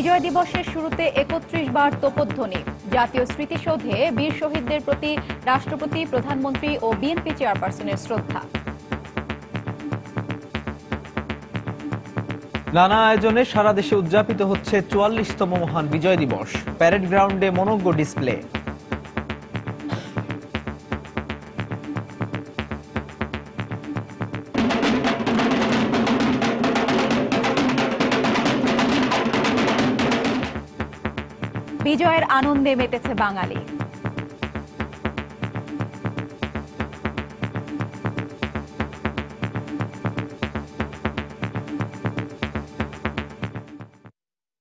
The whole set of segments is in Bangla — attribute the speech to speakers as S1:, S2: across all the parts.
S1: বিজয় দিবসের শুরুতে ৩১ বার তোপধ্বনি। জাতীয় স্মৃতিসৌধে বীর শহীদদের প্রতি রাষ্ট্রপতি, প্রধানমন্ত্রী ও বিএনপি চেয়ারপারসনের শ্রদ্ধা।
S2: নানা আয়োজনে সারা দেশে উদযাপিত হচ্ছে ৪৪তম মহান বিজয় দিবস। প্যারেড গ্রাউন্ডে মনোজ্ঞ ডিসপ্লে।
S1: বিজয়ের আনন্দে মেতেছে বাঙালি।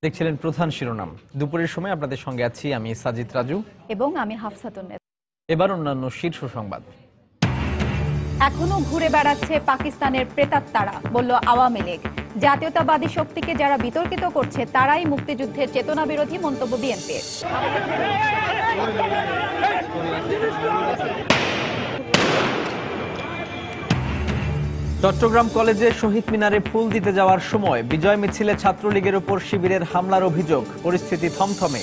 S2: দেখছিলেন প্রধান শিরোনাম। দুপুরের সময় আপনাদের সঙ্গে আছি আমি সাজিদ রাজু
S1: এবং আমি হাফসাতুন।
S2: এবার অন্যান্য শীর্ষ সংবাদ।
S1: এখনো ঘুরে বেড়াচ্ছে পাকিস্তানের প্রেতাত্মারা, বলল আওয়ামী লীগ। জাতীয়তাবাদী শক্তিকে যারা বিতর্কিত করছে তারাই মুক্তিযুদ্ধের চেতনা বিরোধী, মন্তব্য বিএনপির।
S2: চট্টগ্রাম কলেজে শহীদ মিনারে ফুল দিতে যাওয়ার সময় বিজয় মিছিলে ছাত্রলীগের উপর শিবিরের হামলার অভিযোগ। পরিস্থিতি থমথমে।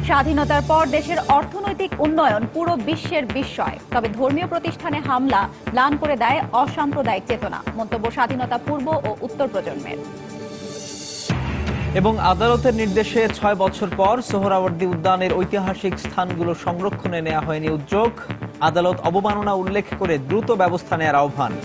S1: স্বাধীনতার পর দেশের অর্থনৈতিক উন্নয়ন পুরো বিশ্বের বিস্ময়, তবে ধর্মীয় প্রতিষ্ঠানে হামলা ম্লান করে দেয় অসাম্প্রদায়িক চেতনা, মন্তব্য স্বাধীনতা পূর্ব ও উত্তর প্রজন্মের।
S2: এবং আদালতের নির্দেশে ৬ বছর পর সোহরাওয়ার্দী উদ্যানের ঐতিহাসিক স্থানগুলো সংরক্ষণে নেওয়া হয়নি উদ্যোগ। আদালত অবমাননা উল্লেখ করে দ্রুত ব্যবস্থা নেওয়ার আহ্বান।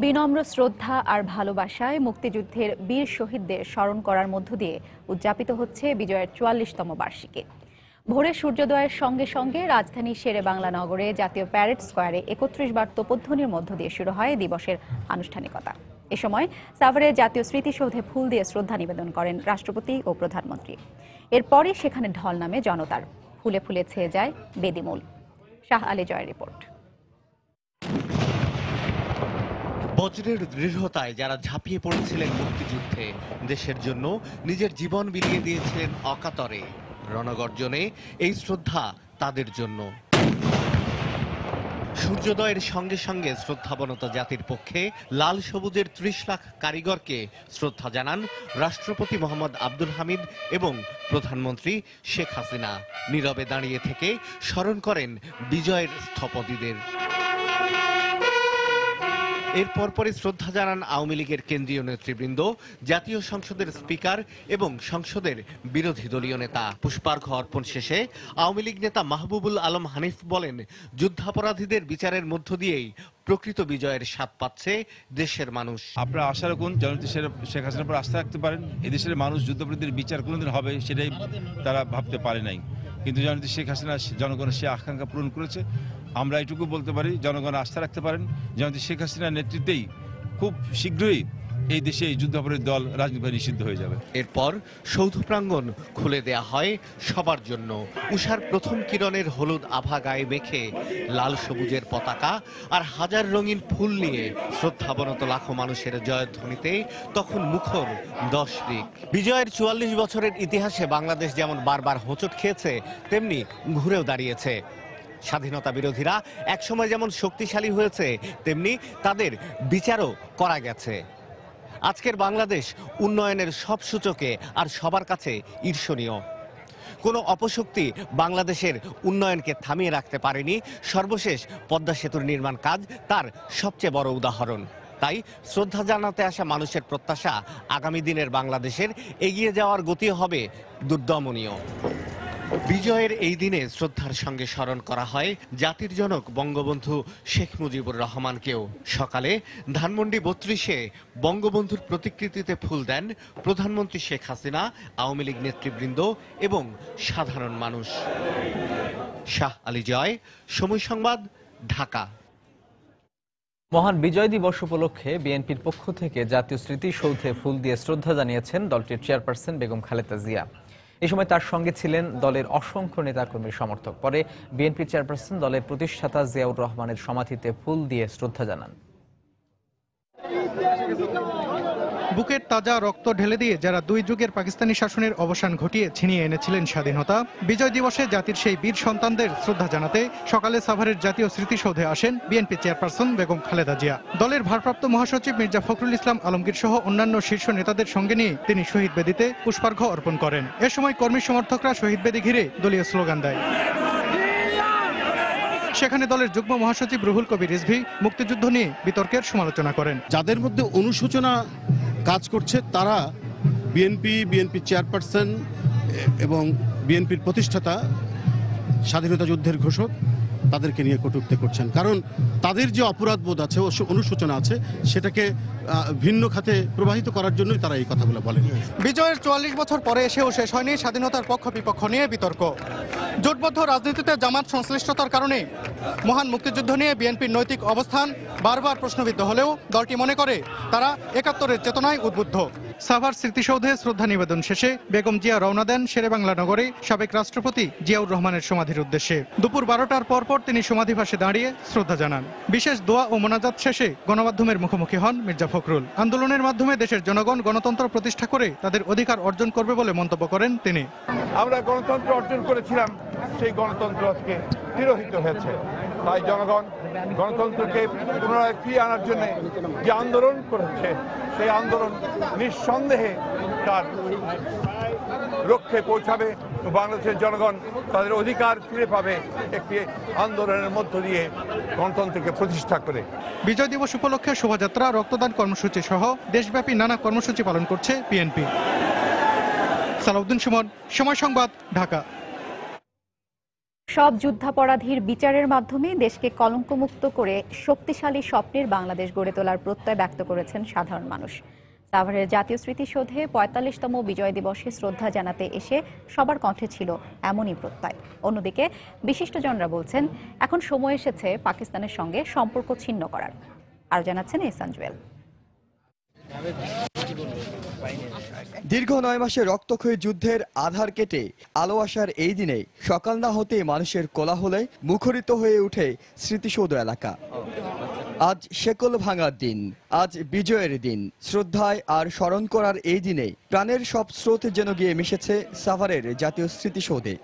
S1: বিনম্র শ্রদ্ধা আর ভালোবাসায় মুক্তিযুদ্ধের বীর শহীদদের স্মরণ করার মধ্য দিয়ে উদযাপিত হচ্ছে বিজয়ের ৪৪তম বার্ষিকী। ভোরে সূর্যোদয়ের সঙ্গে সঙ্গে রাজধানী শেরে বাংলা নগরে জাতীয় প্যারেড স্কোয়ারে ৩১ বার তোপধ্বনির মধ্য দিয়ে শুরু হয় দিবসের আনুষ্ঠানিকতা। এ সময় সাভারে জাতীয় স্মৃতিসৌধে ফুল দিয়ে শ্রদ্ধা নিবেদন করেন রাষ্ট্রপতি ও প্রধানমন্ত্রী। এরপরই সেখানে ঢল নামে জনতার, ফুলে ফুলে ছেয়ে যায় বেদিমূল। শাহ আলী জয়ের রিপোর্ট।
S3: বজ্রের দৃঢ়তায় যারা ঝাঁপিয়ে পড়েছিলেন মুক্তিযুদ্ধে, দেশের জন্য নিজের জীবন বিলিয়ে দিয়েছিলেন অকাতরে, রণগর্জনে এই শ্রদ্ধা তাদের জন্য। সূর্যোদয়ের সঙ্গে সঙ্গে শ্রদ্ধাবনত জাতির পক্ষে লাল সবুজের ৩০ লাখ কারিগরকে শ্রদ্ধা জানান রাষ্ট্রপতি মোহাম্মদ আব্দুল হামিদ এবং প্রধানমন্ত্রী শেখ হাসিনা। নীরবে দাঁড়িয়ে থেকে স্মরণ করেন বিজয়ের স্থপতিদের। এর পরপরই শ্রদ্ধা জানান আওয়ামী লীগের কেন্দ্রীয় নেতৃবৃন্দ, জাতীয় সংসদের স্পিকার এবং সংসদের বিরোধী দলীয় নেতা। পুষ্পার্ঘ্য অর্পণ শেষে আওয়ামী লীগ নেতা মাহবুবুল আলম হানিফ বলেন, যুদ্ধাপরাধীদের বিচারের মধ্য দিয়েই প্রকৃত বিজয়ের স্বাদ পাচ্ছে দেশের মানুষ।
S4: আপনারা আশা রাখুন জননেত্রী শেখ হাসিনার উপর আস্থা রাখতে পারেন। এদেশের মানুষ যুদ্ধাপরাধীদের বিচার কোনোদিন হবে সেটাই তারা ভাবতে পারে নাই, কিন্তু জননেত্রী শেখ হাসিনা জনগণের সে আকাঙ্ক্ষা পূরণ করেছে। আমরা এটুকু বলতে পারি, জনগণ আস্থা রাখতে পারেন জননেত্রী শেখ হাসিনার নেতৃত্বেই খুব শীঘ্রই এই দেশে এই যুদ্ধাপরাধী দল রাজনীতি নিষিদ্ধ হয়ে যাবে।
S3: এরপর সৌধ প্রাঙ্গণ খুলে দেয়া হয় সবার জন্য। উষার প্রথম কিরণের হলুদ আভা গায়ে মেখে লাল সবুজের পতাকা আর হাজার রঙিন ফুল নিয়ে শ্রদ্ধাবনত লাখো মানুষের জয়ধ্বনিতে তখন মুখর 10 দিক। বিজয়ের ৪৪ বছরের ইতিহাসে বাংলাদেশ যেমন বারবার হোঁচট খেয়েছে, তেমনি ঘুরেও দাঁড়িয়েছে। স্বাধীনতা বিরোধীরা একসময় যেমন শক্তিশালী হয়েছে, তেমনি তাদের বিচারও করা গেছে। আজকের বাংলাদেশ উন্নয়নের সব সূচকে আর সবার কাছে ঈর্ষণীয়। কোনো অপশক্তি বাংলাদেশের উন্নয়নকে থামিয়ে রাখতে পারেনি। সর্বশেষ পদ্মা সেতুর নির্মাণ কাজ তার সবচেয়ে বড় উদাহরণ। তাই শ্রদ্ধা জানাতে আসা মানুষের প্রত্যাশা, আগামী দিনের বাংলাদেশের এগিয়ে যাওয়ার গতি হবে দুর্দমনীয়। বিজয়ের এই দিনে শ্রদ্ধার সঙ্গে স্মরণ করা হয় জাতির জনক বঙ্গবন্ধু শেখ মুজিবুর রহমানকেও। সকালে ধানমন্ডি ৩২-এ বঙ্গবন্ধুর প্রতিকৃতিতে ফুল দেন প্রধানমন্ত্রী শেখ হাসিনা, আওয়ামী লীগ নেতৃবৃন্দ এবং সাধারণ মানুষ। শাহ আলী জয়, সময় সংবাদ, ঢাকা।
S2: মহান বিজয় দিবস উপলক্ষে বিএনপির পক্ষ থেকে জাতীয় স্মৃতিসৌধে ফুল দিয়ে শ্রদ্ধা জানিয়েছেন দলটির চেয়ারপারসন বেগম খালেদা জিয়া। এ সময় তার সঙ্গে ছিলেন দলের অসংখ্য নেতাকর্মীর সমর্থক। পরে বিএনপি চেয়ারপারসন দলের প্রতিষ্ঠাতা জিয়াউর রহমানের সমাধিতে ফুল দিয়ে শ্রদ্ধা জানান।
S5: বুকের তাজা রক্ত ঢেলে দিয়ে যারা 2 যুগের পাকিস্তানি শাসনের অবসান ঘটিয়ে ছিনিয়ে এনেছিলেন স্বাধীনতা, বিজয় দিবসে জাতির সেই বীর সন্তানদের শ্রদ্ধা জানাতে সকালে সাভারের জাতীয় স্মৃতিসৌধে আসেন বিএনপি চেয়ারপারসন বেগম খালেদা জিয়া। দলের ভারপ্রাপ্ত মহাসচিব মির্জা ফখরুল ইসলাম আলমগীর সহ অন্যান্য শীর্ষ নেতাদের সঙ্গে নিয়ে তিনি শহীদ বেদিতে পুষ্পার্ঘ্য অর্পণ করেন। এ সময় কর্মী সমর্থকরা শহীদ বেদি ঘিরে দলীয় স্লোগান দেয়। সেখানে দলের যুগ্ম মহাসচিব রুহুল কবির রিজভী মুক্তিযুদ্ধ নিয়ে বিতর্কের সমালোচনা করেন।
S6: যাদের মধ্যে অনুশোচনা কাজ করছে তারা বিএনপি চেয়ারপারসন এবং বিএনপির প্রতিষ্ঠাতা, স্বাধীনতা যুদ্ধের ঘোষক, তাদেরকে নিয়ে কটূক্তি করছেন। কারণ তাদের যে অপরাধবোধ আছে, অনুশোচনা আছে, সেটাকে ভিন্ন খাতে প্রবাহিত করার জন্যই তারা এই কথাগুলো বলেন।
S5: বিজয়ের 44 বছর পরে এসেও শেষ হয়নি স্বাধীনতার পক্ষ বিপক্ষ নিয়ে বিতর্ক। জোটবদ্ধ রাজনীতিতে জামাত সংশ্লিষ্টতার কারণে মহান মুক্তিযুদ্ধ নিয়ে বিএনপির নৈতিক অবস্থান বারবার প্রশ্নবিদ্ধ হলেও দলটি মনে করে তারা 71-এর চেতনায় উদ্বুদ্ধ। সাভার স্মৃতিসৌধে শ্রদ্ধা নিবেদন শেষে বেগম জিয়া রওনা দেন শেরেবাংলা নগরে সাবেক রাষ্ট্রপতি জিয়াউর রহমানের সমাধির উদ্দেশ্যে। দুপুর 12টার পরপর তিনি সমাধিভাসে দাঁড়িয়ে শ্রদ্ধা জানান। বিশেষ দোয়া ও মোনাজাত শেষে গণমাধ্যমের মুখোমুখি হন মির্জা ফখরুল। আন্দোলনের মাধ্যমে দেশের জনগণ গণতন্ত্র প্রতিষ্ঠা করে তাদের অধিকার অর্জন করবে বলে মন্তব্য করেন তিনি।
S7: আমরা গণতন্ত্র অর্জন করেছিলাম, সেই গণতন্ত্র আজকে তিরোহিত হয়েছে। তাই জনগণ গণতন্ত্রকে পুনরায় ফিরিয়ে আনার জন্য যে আন্দোলন করেছে, সেই আন্দোলন নিঃসন্দেহে তার লক্ষ্যে পৌঁছাবে। বাংলাদেশের জনগণ তাদের অধিকার ফিরে পাবে একটি আন্দোলনের মধ্য দিয়ে গণতন্ত্রকে প্রতিষ্ঠা করে।
S5: বিজয় দিবস উপলক্ষে শোভাযাত্রা, রক্তদান কর্মসূচি সহ দেশব্যাপী নানা কর্মসূচি পালন করছে বিএনপি। সালাউদ্দিন সুমন, সময় সংবাদ, ঢাকা।
S1: সব যুদ্ধাপরাধীর বিচারের মাধ্যমে দেশকে কলঙ্কমুক্ত করে শক্তিশালী স্বপ্নের বাংলাদেশ গড়ে তোলার প্রত্যয় ব্যক্ত করেছেন সাধারণ মানুষ। সাভারের জাতীয় স্মৃতিসৌধে ৪৫তম বিজয় দিবসে শ্রদ্ধা জানাতে এসে সবার কণ্ঠে ছিল এমনই প্রত্যয়। অন্যদিকে বিশিষ্টজনরা বলছেন এখন সময় এসেছে পাকিস্তানের সঙ্গে সম্পর্ক ছিন্ন করার। আর জানাচ্ছেন এহসান জুয়েল।
S8: দীর্ঘ 9 মাসে রক্তক্ষয়ী যুদ্ধের আধার কেটে আলো আসার এই দিনে সকাল না হতেই মানুষের কোলাহলে মুখরিত হয়ে ওঠে স্মৃতিসৌধ এলাকা। আজ শেকল ভাঙার দিন, আজ বিজয়ের দিন। শ্রদ্ধায় আর স্মরণ করার এই দিনে প্রাণের সব স্রোত যেন গিয়ে মিশেছে সাভারের জাতীয় স্মৃতিসৌধে।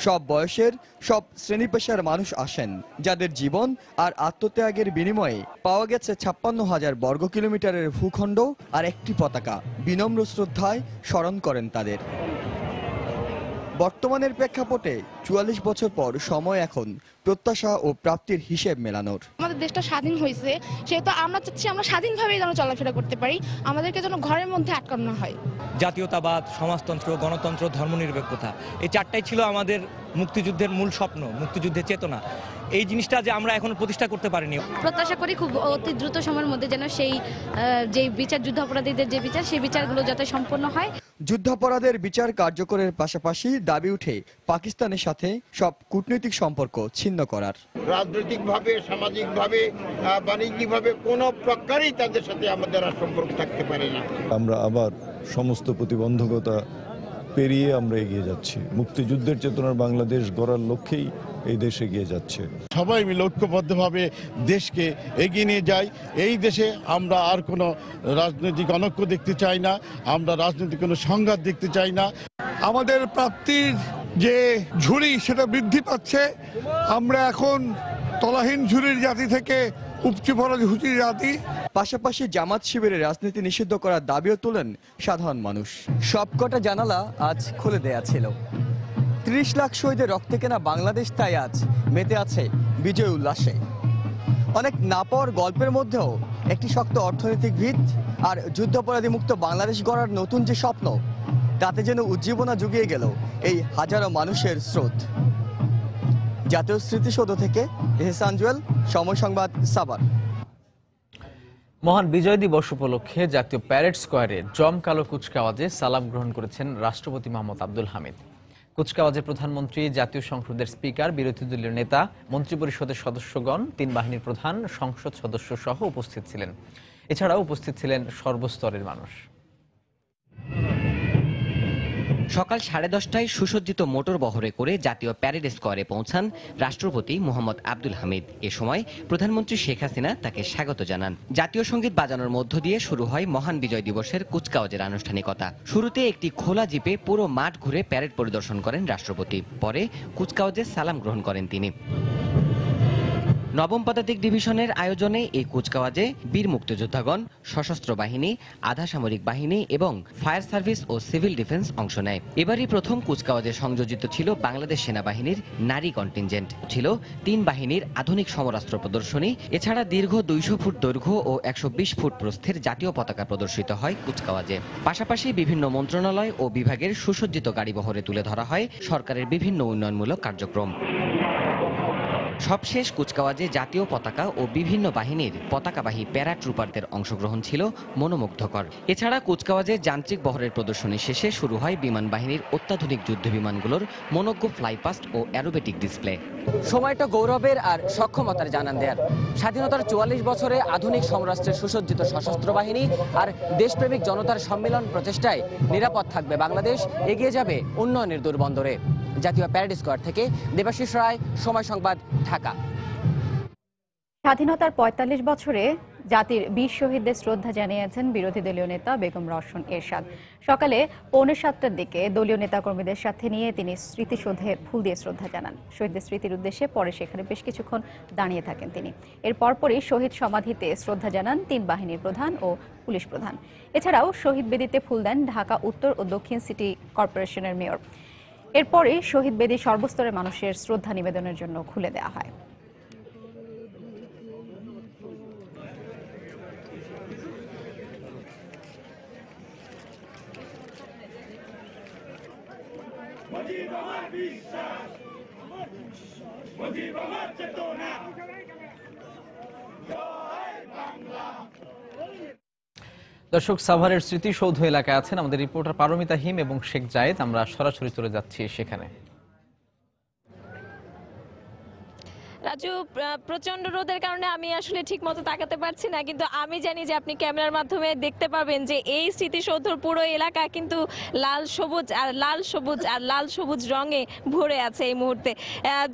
S8: সব বয়সের, সব শ্রেণী পেশার মানুষ আসেন, যাদের জীবন আর আত্মত্যাগের বিনিময়ে পাওয়া গেছে 56,000 বর্গ কিলোমিটারের ভূখণ্ড আর একটি পতাকা। বিনম্র শ্রদ্ধায় স্মরণ করেন তাদের। বর্তমানের প্রেক্ষাপটে 44 বছর পর সময় এখন প্রত্যাশা ও প্রাপ্তির হিসেব মেলানোর।
S9: আমাদের দেশটা স্বাধীন হয়েছে, সেহেতু আমরা চাচ্ছি আমরা স্বাধীনভাবে যেন চলাফেরা করতে পারি, আমাদেরকে যেন ঘরের মধ্যে আটকানো না হয়।
S10: জাতীয়তাবাদ, সমাজতন্ত্র, গণতন্ত্র, ধর্মনিরপেক্ষতা, এই চারটাই ছিল আমাদের মুক্তিযুদ্ধের মূল স্বপ্ন, মুক্তিযুদ্ধের চেতনা। এই জিনিসটা যে আমরা এখন প্রতিষ্ঠা করতে পারিনি।
S9: প্রত্যাশা করি খুব অতি দ্রুত সময়ের মধ্যে যেন সেই যে বিচার, যুদ্ধাপরাধীদের যে বিচার, সেই বিচারগুলো যাতে সম্পন্ন হয়।
S8: যুদ্ধাপরাধের বিচার কার্যকরের পাশাপাশি দাবি উঠে পাকিস্তানের সাথে সব কূটনৈতিক সম্পর্ক ছিন্ন করার।
S11: রাজনৈতিকভাবে, সামাজিকভাবে, বাণিজ্যিকভাবে কোনো প্রকারেই তাদের সাথে আমাদের আর সম্পর্ক থাকতে পারে না।
S12: আমরা আবার সমস্ত প্রতিবন্ধকতা পেরিয়ে আমরা এগিয়ে যাচ্ছি। মুক্তিযুদ্ধের চেতনার বাংলাদেশ গড়ার লক্ষ্যেই এই দেশ এগিয়ে যাচ্ছে।
S6: সবাই মিলে ঐক্যবদ্ধভাবে দেশকে এগিয়ে নিয়ে যাই। এই দেশে আমরা আর কোনো রাজনৈতিক অনৈক্য দেখতে চাই না, আমরা রাজনৈতিক কোনো সংঘাত দেখতে চাই না।
S7: আমাদের প্রাপ্তির যে ঝুড়ি সেটা বৃদ্ধি পাচ্ছে। আমরা এখন তলাহীন ঝুড়ির জাতি থেকে উপচে পড়া ঝুড়ির জাতি।
S8: পাশাপাশি জামাত শিবিরের রাজনীতি নিষিদ্ধ করার দাবিও তোলেন সাধারণ মানুষ। সবকটা জানালা আজ খুলে দেয়া ছিল। 30 লাখ শহীদের রক্তে কেনা বাংলাদেশ তাই আজ মেতে আছে বিজয় উল্লাসে। অনেক না পাওয়ার গল্পের মধ্যেও একটি শক্ত অর্থনৈতিক ভিত আর যুদ্ধাপরাধী মুক্ত বাংলাদেশ গড়ার নতুন যে স্বপ্ন, তাতে যেন উজ্জীবনা জুগিয়ে গেল এই হাজারো মানুষের স্রোত। জাতীয় স্মৃতিসৌধ থেকে এহসান জুয়েল, সময় সংবাদ, সাভার।
S2: মহান বিজয় দিবস উপলক্ষে জাতীয় প্যারেড স্কোয়ারে জমকালো কুচকাওয়াজে সালাম গ্রহণ করেছেন রাষ্ট্রপতি মোহাম্মদ আব্দুল হামিদ। কুচকাওয়াজে প্রধানমন্ত্রী, জাতীয় সংসদের স্পিকার, বিরোধী দলীয় নেতা, মন্ত্রিপরিষদের সদস্যগণ, 3 বাহিনীর প্রধান, সংসদ সদস্য সহ উপস্থিত ছিলেন। এছাড়াও উপস্থিত ছিলেন সর্বস্তরের মানুষ।
S13: সকাল 10:30টায় সুসজ্জিত মোটর বহরে করে জাতীয় প্যারেড স্কোয়ারে পৌঁছান রাষ্ট্রপতি মোহাম্মদ আব্দুল হামিদ। এ সময় প্রধানমন্ত্রী শেখ হাসিনা তাকে স্বাগত জানান। জাতীয় সঙ্গীত বাজানোর মধ্য দিয়ে শুরু হয় মহান বিজয় দিবসের কুচকাওয়াজের আনুষ্ঠানিকতা। শুরুতে একটি খোলা জিপে পুরো মাঠ ঘুরে প্যারেড পরিদর্শন করেন রাষ্ট্রপতি। পরে কুচকাওয়াজে সালাম গ্রহণ করেন তিনি। নবম পদাতিক ডিভিশনের আয়োজনে এই কুচকাওয়াজে বীর মুক্তিযোদ্ধাগণ, সশস্ত্র বাহিনী, আধা সামরিক বাহিনী এবং ফায়ার সার্ভিস ও সিভিল ডিফেন্স অংশ নেয়। এবারই প্রথম কুচকাওয়াজে সংযোজিত ছিল বাংলাদেশ সেনাবাহিনীর নারী কন্টিনজেন্ট। ছিল 3 বাহিনীর আধুনিক সমরাস্ত্র প্রদর্শনী। এছাড়া দীর্ঘ 200 ফুট দৈর্ঘ্য ও 120 ফুট প্রস্থের জাতীয় পতাকা প্রদর্শিত হয় কুচকাওয়াজে। পাশাপাশি বিভিন্ন মন্ত্রণালয় ও বিভাগের সুসজ্জিত গাড়িবহরে তুলে ধরা হয় সরকারের বিভিন্ন উন্নয়নমূলক কার্যক্রম। সবশেষ কুচকাওয়াজে জাতীয় পতাকা ও বিভিন্ন বাহিনীর পতাকাবাহী প্যারা ট্রুপারদের অংশগ্রহণ ছিল মনোমুগ্ধকর। এছাড়া কুচকাওয়াজে যান্ত্রিক বহরের প্রদর্শনী শেষে শুরু হয় বিমান বাহিনীর অত্যাধুনিক যুদ্ধ বিমানগুলোর মনোজ্ঞ ফ্লাইপাস্ট ও অ্যারোবেটিক ডিসপ্লে।
S8: সময়টা গৌরবের আর সক্ষমতার জানান দেয়ার। স্বাধীনতার 44 বছরে আধুনিক সমরাষ্ট্রের সুসজ্জিত সশস্ত্র বাহিনী আর দেশপ্রেমিক জনতার সম্মিলন প্রচেষ্টায় নিরাপদ থাকবে বাংলাদেশ, এগিয়ে যাবে উন্নয়নের দুর্বন্দরে। জাতীয় প্যারেড স্কোয়ার থেকে দেবাশিস রায়, সময় সংবাদ, ঢাকা।
S1: স্বাধীনতার ৪৫ বছরে জাতির বীর শহীদদের শ্রদ্ধা জানিয়েছেন বিরোধী দলীয় নেতা বেগম রওশন এরশাদ। সকালে 6:45টার দিকে দলীয় নেতাকর্মীদের সাথে নিয়ে তিনি স্মৃতিসৌধে ফুল দিয়ে শ্রদ্ধা জানান। শহীদদের স্মৃতির উদ্দেশ্যে পরে সেখানে বেশ কিছুক্ষণ দাঁড়িয়ে থাকেন তিনি। এর পরপরই শহীদ সমাধিতে শ্রদ্ধা জানান 3 বাহিনীর প্রধান ও পুলিশ প্রধান। এছাড়াও শহীদ বেদিতে ফুল দেন ঢাকা উত্তর ও দক্ষিণ সিটি কর্পোরেশনের মেয়র। এরপরে শহীদ বেদি সর্বস্তরের মানুষের শ্রদ্ধা নিবেদনের জন্য খুলে দেওয়া হয়।
S2: দর্শক, সাভারের স্মৃতিসৌধ এলাকায় আছেন আমাদের রিপোর্টার পারমিতা হিম এবং শেখ জায়েদ। আমরা সরাসরি চলে যাচ্ছি সেখানে।
S14: রাজু, প্রচন্ড রোদের কারণে আমি আসলে ঠিক মতো তাকাতে পারছি না, কিন্তু আমি জানি যে আপনি ক্যামেরার মাধ্যমে দেখতে পাবেন যে এই স্মৃতিসৌধর পুরো এলাকা কিন্তু লাল সবুজ আর লাল সবুজ রঙে ভরে আছে এই মুহূর্তে।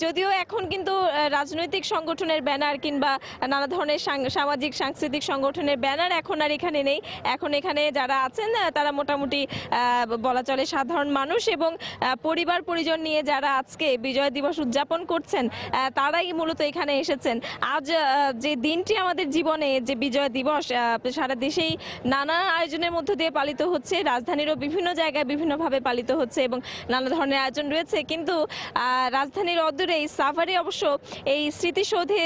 S14: যদিও এখন কিন্তু রাজনৈতিক সংগঠনের ব্যানার কিংবা নানা ধরনের সামাজিক সাংস্কৃতিক সংগঠনের ব্যানার এখন আর এখানে নেই। এখন এখানে যারা আছেন তারা মোটামুটি বলা চলে সাধারণ মানুষ এবং পরিবার পরিজন নিয়ে যারা আজকে বিজয় দিবস উদযাপন করছেন তারাই মূলত এখানে এসেছেন। আজ যে দিনটি আমাদের জীবনে যে বিজয় দিবস সারা দেশেই নানা আয়োজনের মধ্য দিয়ে পালিত হচ্ছে, রাজধানীরও বিভিন্ন জায়গায় বিভিন্নভাবে পালিত হচ্ছে এবং নানা ধরনের আয়োজন রয়েছে, কিন্তু রাজধানীর অদূরে এই সাভারে অবশ্য এই স্মৃতিসৌধে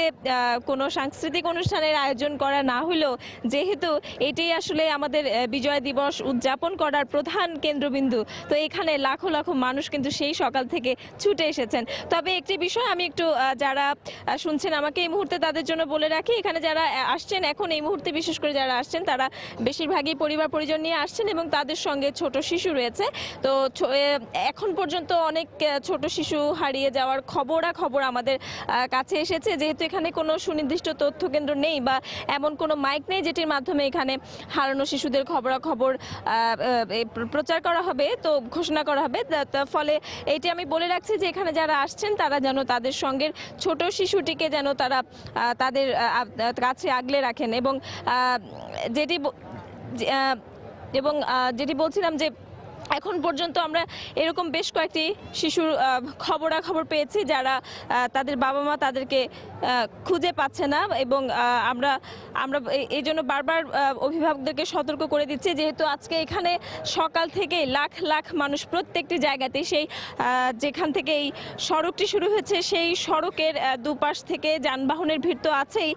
S14: কোনো সাংস্কৃতিক অনুষ্ঠানের আয়োজন করা না হলেও যেহেতু এটাই আসলে আমাদের বিজয় দিবস উদযাপন করার প্রধান কেন্দ্রবিন্দু, তো এখানে লাখো লাখো মানুষ কিন্তু সেই সকাল থেকে ছুটে এসেছেন। তবে একটি বিষয় আমি একটু যারা শুনছেন আমাকে এই মুহূর্তে তাদের জন্য বলে রাখি, এখানে যারা আসছেন এখন এই মুহূর্তে বিশেষ করে যারা আসছেন তারা বেশিরভাগই পরিবার পরিজন নিয়ে আসছেন এবং তাদের সঙ্গে ছোট শিশু রয়েছে। তো এখন পর্যন্ত অনেক ছোট শিশু হারিয়ে যাওয়ার খবর আমাদের কাছে এসেছে। যেহেতু এখানে কোনো সুনির্দিষ্ট তথ্য কেন্দ্র নেই বা এমন কোনো মাইক নেই যেটির মাধ্যমে এখানে হারানো শিশুদের খবরাখবর প্রচার করা হবে, তো ঘোষণা করা হবে, ফলে এইটি আমি বলে রাখছি যে এখানে যারা আসছেন তারা যেন তাদের সঙ্গে ছোট শিশুটিকে যেন তারা তাদের কাছে আগলে রাখেন। এবং যেটি বলছিলাম যে এখন পর্যন্ত আমরা এরকম বেশ কয়েকটি শিশুর খবরাখবর পেয়েছি যারা তাদের বাবা মা তাদেরকে খুঁজে পাচ্ছে না, এবং আমরা এই জন্য বারবার অভিভাবকদেরকে সতর্ক করে দিচ্ছি, যেহেতু আজকে এখানে সকাল থেকে লাখ লাখ মানুষ প্রত্যেকটি জায়গাতে সেই যেখান থেকে এই সড়কটি শুরু হয়েছে সেই সড়কের দুপাশ থেকে যানবাহনের ভিড় তো আছেই,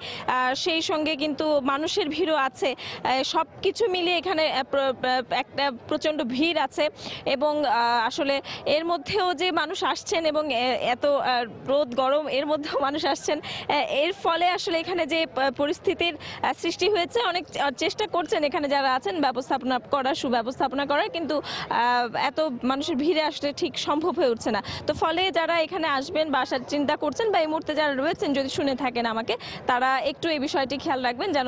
S14: সেই সঙ্গে কিন্তু মানুষের ভিড়ও আছে। সব কিছু মিলিয়ে এখানে একটা প্রচণ্ড ভিড় আছে এবং আসলে এর মধ্যেও যে মানুষ আসছেন এবং এত রোদ গরম এর মধ্যেও মানুষ আসছেন, এর ফলে আসলে এখানে যে পরিস্থিতির সৃষ্টি হয়েছে অনেক চেষ্টা করছেন এখানে যারা আছেন সুব্যবস্থাপনা করার, কিন্তু এত মানুষের ভিড়ে আসলে ঠিক সম্ভব হয়ে উঠছে না। তো ফলে যারা এখানে আসবেন বা আসার চিন্তা করছেন বা এই মুহূর্তে যারা রয়েছেন যদি শুনে থাকেন আমাকে, তারা একটু এই বিষয়টি খেয়াল রাখবেন যেন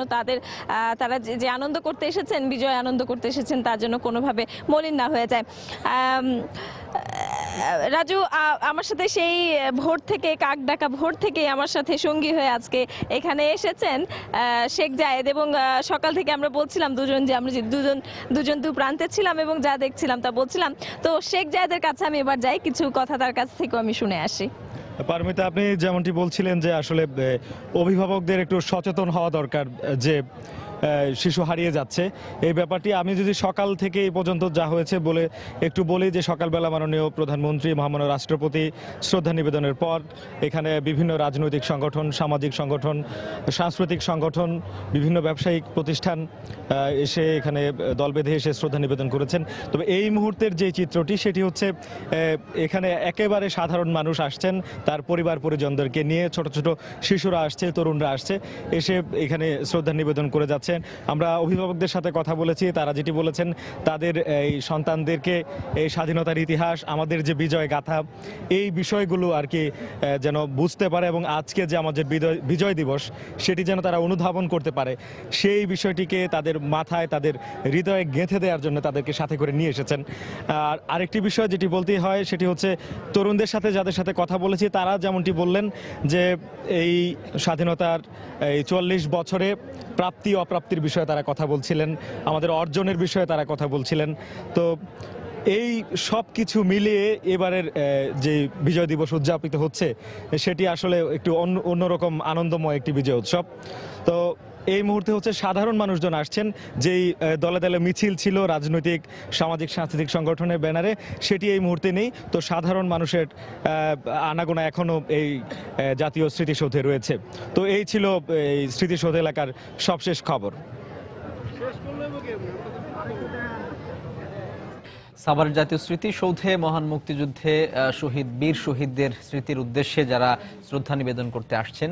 S14: তারা যে আনন্দ করতে এসেছেন, বিজয় আনন্দ করতে এসেছেন, তার জন্য কোনোভাবে মলিন না হয়ে হয়ে যায়। রাজু, আমার সাথে সেই ভোর থেকে কাক ডাকা ভোর থেকে আমার সাথে সঙ্গী হয়ে আজকে এখানে এসেছেন শেখ জায়েদ, এবং সকাল থেকে আমরা বলছিলাম যে আমরা দুজন দু প্রান্তে ছিলাম এবং যা দেখছিলাম তা বলছিলাম। তো শেখ জায়েদের কাছে আমি এবার যাই, কিছু কথা তার কাছ থেকেও আমি শুনে আসি।
S15: পারমিতা, আপনি যেমনটি বলছিলেন যে আসলে অভিভাবকদের একটু সচেতন হওয়া দরকার যে শিশু হারিয়ে যাচ্ছে এই ব্যাপারটি। আমি যদি সকাল থেকে এই পর্যন্ত যা হয়েছে বলে একটু বলি যে সকালবেলা মাননীয় প্রধানমন্ত্রী, মহামান্য রাষ্ট্রপতি শ্রদ্ধা নিবেদনের পর এখানে বিভিন্ন রাজনৈতিক সংগঠন, সামাজিক সংগঠন, সাংস্কৃতিক সংগঠন, বিভিন্ন ব্যবসায়িক প্রতিষ্ঠান এসে এখানে দল বেঁধে এসে শ্রদ্ধা নিবেদন করেছেন। তবে এই মুহূর্তের যে চিত্রটি সেটি হচ্ছে এখানে একেবারে সাধারণ মানুষ আসছেন তার পরিবার পরিজনদেরকে নিয়ে, ছোট ছোট শিশুরা আসছে, তরুণরা আসছে, এসে এখানে শ্রদ্ধা নিবেদন করে যাচ্ছে। আমরা অভিভাবকদের সাথে কথা বলেছি, তারা যেটি বলেছেন তাদের এই সন্তানদেরকে এই স্বাধীনতার ইতিহাস, আমাদের যে বিজয় গাথা, এই বিষয়গুলো আর কি যেন বুঝতে পারে এবং আজকে যে আমাদের বিজয় দিবস সেটি যেন তারা অনুধাবন করতে পারে, সেই বিষয়টিকে তাদের মাথায়, তাদের হৃদয়ে গেঁথে দেওয়ার জন্য তাদেরকে সাথে করে নিয়ে এসেছেন। আর আরেকটি বিষয় যেটি বলতেই হয় সেটি হচ্ছে তরুণদের সাথে যাদের সাথে কথা বলেছি তারা যেমনটি বললেন যে এই স্বাধীনতার এই ৪৪ বছরে প্রাপ্তি অপ্রাপ্তির বিষয়ে তারা কথা বলছিলেন, আমাদের অর্জনের বিষয়ে তারা কথা বলছিলেন। তো এই সব কিছু মিলিয়ে এবারের যে বিজয় দিবস উদযাপিত হচ্ছে সেটি আসলে একটু অন্যরকম আনন্দময় একটি বিজয় উৎসব। তো এই মুহূর্তে হচ্ছে সাধারণ মানুষজন আসছেন, যেই দলে দলে মিছিল ছিল রাজনৈতিক সামাজিক সাংস্কৃতিক সংগঠনের ব্যানারে, সেটি এই মুহূর্তে নেই। তো সাধারণ মানুষের আনাগোনা এখনো এই জাতীয় স্মৃতিসৌধে রয়েছে। তো এই ছিল এই স্মৃতিসৌধ এলাকার সবশেষ খবর।
S2: সাভারের জাতীয় স্মৃতিসৌধে মহান মুক্তিযুদ্ধে শহীদ বীর শহীদদের স্মৃতির উদ্দেশ্যে যারা শ্রদ্ধা নিবেদন করতে আসছেন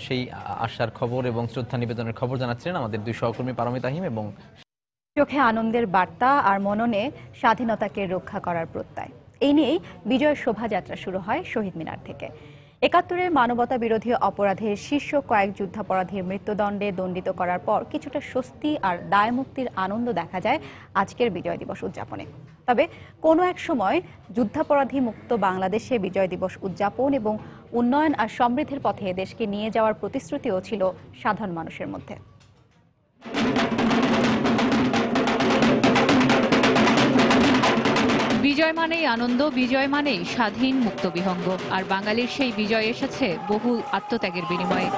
S2: সেই আসার খবর এবং শ্রদ্ধা নিবেদনের খবর জানাচ্ছিলেন আমাদের দুই সহকর্মী পারমিতা আহিম এবং
S1: চোখে আনন্দের বার্তা আর মননে স্বাধীনতাকে রক্ষা করার প্রত্যয়, এই নিয়েই বিজয় শোভাযাত্রা শুরু হয় শহীদ মিনার থেকে। ৭১-এর মানবতা বিরোধী অপরাধের শীর্ষ কয়েক যুদ্ধাপরাধীর মৃত্যুদণ্ডে দণ্ডিত করার পর কিছুটা স্বস্তি আর দায়মুক্তির আনন্দ দেখা যায় আজকের বিজয় দিবস উদযাপনে। তবে কোনো এক সময় যুদ্ধাপরাধী মুক্ত বাংলাদেশে বিজয় দিবস উদযাপন এবং উন্নয়ন আর সমৃদ্ধির পথে দেশকে নিয়ে যাওয়ার প্রতিশ্রুতিও ছিল সাধারণ মানুষের মধ্যে।
S16: বিজয় মানেই আনন্দ, বিজয় মানেই স্বাধীন মুক্ত বিহঙ্গ, আর বাঙালির সেই বিজয় এসেছে বহু আত্মত্যাগের বিনিময়ে।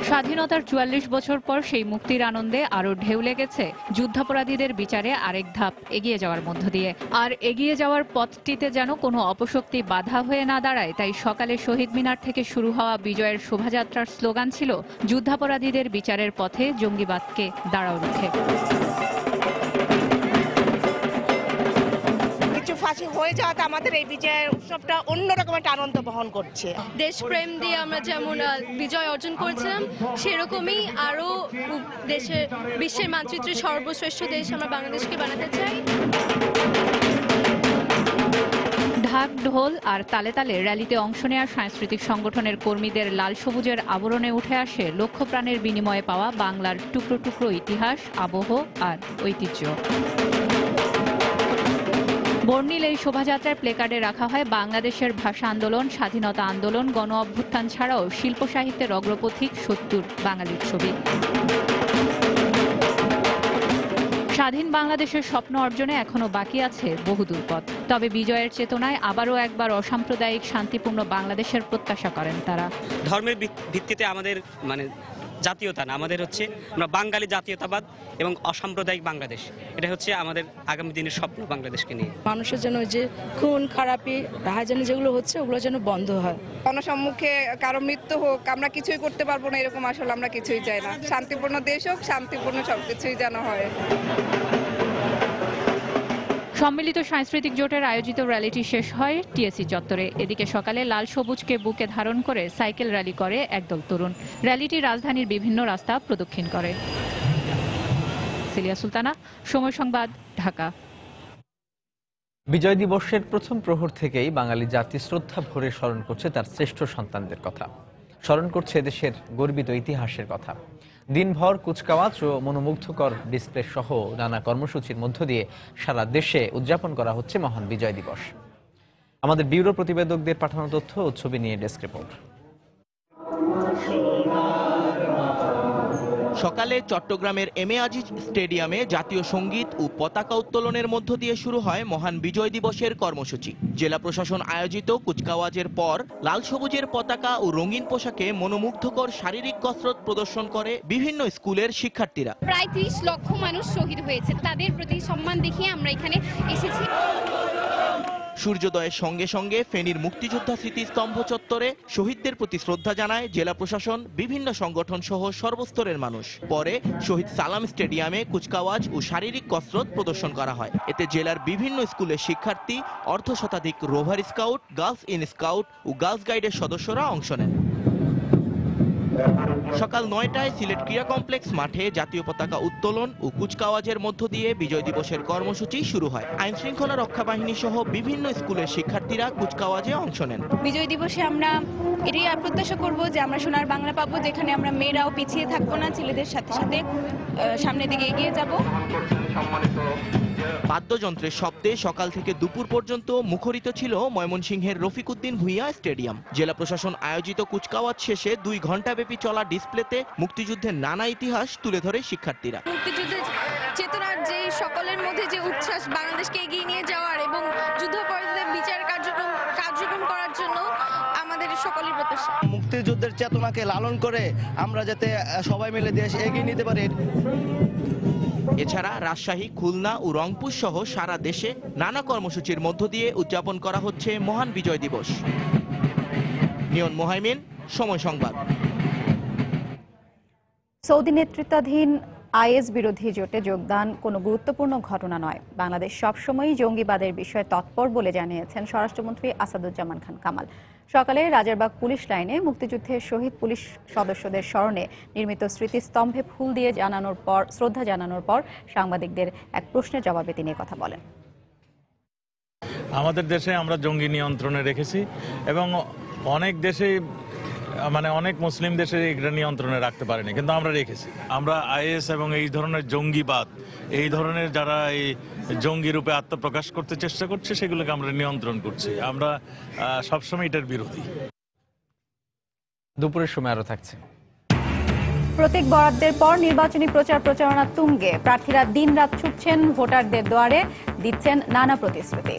S16: স্বাধীনতার ৪৪ বছর পর সেই মুক্তির আনন্দে আরও ঢেউ লেগেছে যুদ্ধাপরাধীদের বিচারে আরেক ধাপ এগিয়ে যাওয়ার মধ্য দিয়ে। আর এগিয়ে যাওয়ার পথটিতে যেন কোনো অপশক্তি বাধা হয়ে না দাঁড়ায়, তাই সকালে শহীদ মিনার থেকে শুরু হওয়া বিজয়ের শোভাযাত্রার স্লোগান ছিল যুদ্ধাপরাধীদের বিচারের পথে জঙ্গিবাদকে দাঁড়াও রুখে।
S17: ফাঁসি হয়ে যাওয়াতে আমাদের এই বিজয়ের উৎসবটা অন্যরকম একটা আনন্দ বহন করছে।
S18: দেশপ্রেম দিয়ে আমরা যেমন বিজয় অর্জন করেছিলাম সেরকমই আরও দেশের বিশ্বের মানচিত্রে সর্বশ্রেষ্ঠ দেশ আমরা বাংলাদেশকে বানাতে চাই।
S16: ঢাক ঢোল আর তালে তালে র্যালিতে অংশ নেওয়া সাংস্কৃতিক সংগঠনের কর্মীদের লাল সবুজের আবরণে উঠে আসে লক্ষ প্রাণের বিনিময়ে পাওয়া বাংলার টুকরো টুকরো ইতিহাস, আবহ আর ঐতিহ্য। বর্ণিল এই শোভাযাত্রার প্লেকার্ডে রাখা হয় বাংলাদেশের ভাষা আন্দোলন, স্বাধীনতা আন্দোলন, গণ অভ্যুত্থান ছাড়াও শিল্প সাহিত্যের অগ্রপথিক ৭০ বাঙালির ছবি। স্বাধীন বাংলাদেশের স্বপ্ন অর্জনে এখনো বাকি আছে বহুদূর পথ। তবে বিজয়ের চেতনায় আবারও একবার অসাম্প্রদায়িক শান্তিপূর্ণ বাংলাদেশের প্রত্যাশা করেন তারা।
S19: ধর্মের ভিত্তিতে আমাদের জাতীয়তা না, আমাদের হচ্ছে আমরা বাঙালি জাতীয়তাবাদ এবং অসাম্প্রদায়িক বাংলাদেশ, এটা হচ্ছে আমাদের আগামী দিনের স্বপ্ন বাংলাদেশকে নিয়ে।
S20: মানুষের জন্য যে খুন খারাপি রাহাজানি যেগুলো হচ্ছে ওগুলো যেন বন্ধ হয়।
S21: গণসম্মুখে কারো মৃত্যু হোক, আমরা কিছুই করতে পারবো না এরকম আসলে আমরা কিছুই চাই না। শান্তিপূর্ণ দেশ হোক, শান্তিপূর্ণ সবকিছুই যেন হয়।
S16: সম্মিলিত সাংস্কৃতিক জোটের আয়োজিত র্যালিটি শেষ হয় টিএসসি চত্বরে। এদিকে সকালে লাল সবুজকে বুকে ধারণ করে সাইকেল র্যালি করে একদল তরুণ। র্যালিটি রাজধানীর বিভিন্ন রাস্তা প্রদক্ষিণ করে। সিলিয়া সুলতানা, সময় সংবাদ, ঢাকা।
S2: বিজয় দিবসের প্রথম প্রহর থেকেই বাঙালি জাতি শ্রদ্ধা ভরে স্মরণ করছে তার শ্রেষ্ঠ সন্তানদের কথা, স্মরণ করছে দেশের গর্বিত ইতিহাসের কথা। দিনভর কুচকাওয়াজ ও মনোমুগ্ধকর ডিসপ্লে সহ নানা কর্মসূচির মধ্য দিয়ে সারা দেশে উদযাপন করা হচ্ছে মহান বিজয় দিবস। আমাদের ব্যুরো প্রতিবেদকদের পাঠানো তথ্য ও ছবি নিয়ে ডেস্ক রিপোর্ট।
S4: সকালে চট্টগ্রামের এমএ আজিজ স্টেডিয়ামে জাতীয় সঙ্গীত ও পতাকা উত্তোলনের মধ্য দিয়ে শুরু হয় মহান বিজয় দিবসের কর্মসূচি। জেলা প্রশাসন আয়োজিত কুচকাওয়াজের পর লাল সবুজের পতাকা ও রঙিন পোশাকে মনোমুগ্ধকর শারীরিক কসরত প্রদর্শন করে বিভিন্ন স্কুলের শিক্ষার্থীরা।
S22: প্রায় 30 লক্ষ মানুষ শহীদ হয়েছে, তাদের প্রতি সম্মান দেখিয়ে আমরা এখানে এসেছি।
S4: সূর্যোদয়ের সঙ্গে সঙ্গে ফেনীর মুক্তিযোদ্ধা স্মৃতিস্তম্ভ চত্বরে শহীদদের প্রতি শ্রদ্ধা জানায় জেলা প্রশাসন, বিভিন্ন সংগঠন সহ সর্বস্তরের মানুষ। পরে শহীদ সালাম স্টেডিয়ামে কুচকাওয়াজ ও শারীরিক কসরত প্রদর্শন করা হয়। এতে জেলার বিভিন্ন স্কুলের শিক্ষার্থী, অর্ধশতাধিক rover scout, girls in scout ও গার্লস গাইডের সদস্যরা অংশ নেন। সকাল 9টায় সিলেট ক্রীড়া কমপ্লেক্স মাঠে জাতীয় পতাকা উত্তোলন ও কুচকাওয়াজের মধ্য দিয়ে বিজয় দিবসের কর্মসূচি শুরু হয়। আইন শৃঙ্খলা রক্ষা বাহিনী সহ বিভিন্ন স্কুলের শিক্ষার্থীরা কুচকাওয়াজে অংশ নেন।
S23: বিজয় দিবসে আমরা এটাই প্রত্যাশা করব যে আমরা সোনার বাংলা পাবো, যেখানে আমরা মেয়েরাও পিছিয়ে থাকবো না, ছেলেদের সাথে সাথে সামনের দিকে এগিয়ে যাব।
S4: বাদ্যযন্ত্রের শব্দে সকাল থেকে দুপুর পর্যন্ত মুখরিত ছিল ময়মনসিংহের রফিকউদ্দিন ভূঁইয়া স্টেডিয়াম। জেলা প্রশাসন আয়োজিত কুচকাওয়াজ শেষে 2 ঘণ্টাব্যাপী চলা ডিসপ্লেতে মুক্তিযুদ্ধের নানা ইতিহাস তুলে ধরে শিক্ষার্থীরা।
S18: মুক্তিযুদ্ধের চেতনার যে সকলের মধ্যে যে উচ্ছ্বাস, বাংলাদেশকে এগিয়ে নিয়ে যাওয়ার এবং যুদ্ধাপরাধীদের বিচার কার্যক্রম করার জন্য আমাদের সকলের প্রত্যাশা।
S24: মুক্তিযুদ্ধের চেতনাকে লালন করে আমরা যাতে সবাই মিলে দেশ এগিয়ে নিতে পারি।
S4: এছাড়া রাজশাহী, খুলনা ও রংপুর সহ সারা দেশে নানা কর্মসূচির মধ্য দিয়ে উদযাপন করা হচ্ছে মহান বিজয় দিবস। নিয়ন মোহাইমিন, সময় সংবাদ।
S1: সৌদি নেতৃত্বাধীন আইএস বিরোধী জোটে যোগদান কোনো গুরুত্বপূর্ণ ঘটনা নয়। বাংলাদেশ সবসময়ই জঙ্গিবাদের বিষয়ে তৎপর বলে জানিয়েছেন স্বরাষ্ট্রমন্ত্রী আসাদুজ্জামান খান কামাল। সকালে রাজারবাগ পুলিশ লাইনে মুক্তিযুদ্ধের শহীদ পুলিশ সদস্যদের স্মরণে নির্মিত স্মৃতিস্তম্ভে ফুল দিয়ে শ্রদ্ধা জানানোর পর সাংবাদিকদের এক প্রশ্নের জবাবে তিনি কথা বলেন।
S15: আমাদের দেশে আমরা জঙ্গি নিয়ন্ত্রণে রেখেছি এবং অনেক দেশে অনেক মুসলিম দেশে এটা নিয়ন্ত্রণে রাখতে পারেনি, কিন্তু আমরা রেখেছি। আমরা আইএস এবং এই ধরনের জঙ্গিবাদ, এই ধরনের যারা এই জঙ্গি রূপে আত্মপ্রকাশ করতে চেষ্টা করছে সেগুলোকে আমরা নিয়ন্ত্রণ করছি। আমরা সবসময় এটার বিরোধী।
S2: দুপুরের সময় আরো থাকছে।
S1: প্রতীক বরাদ্দের পর নির্বাচনী প্রচারণা তুঙ্গে। প্রার্থীরা দিনরাত ছুটছেন ভোটারদের দুয়ারে, দিচ্ছেন নানা প্রতিশ্রুতি।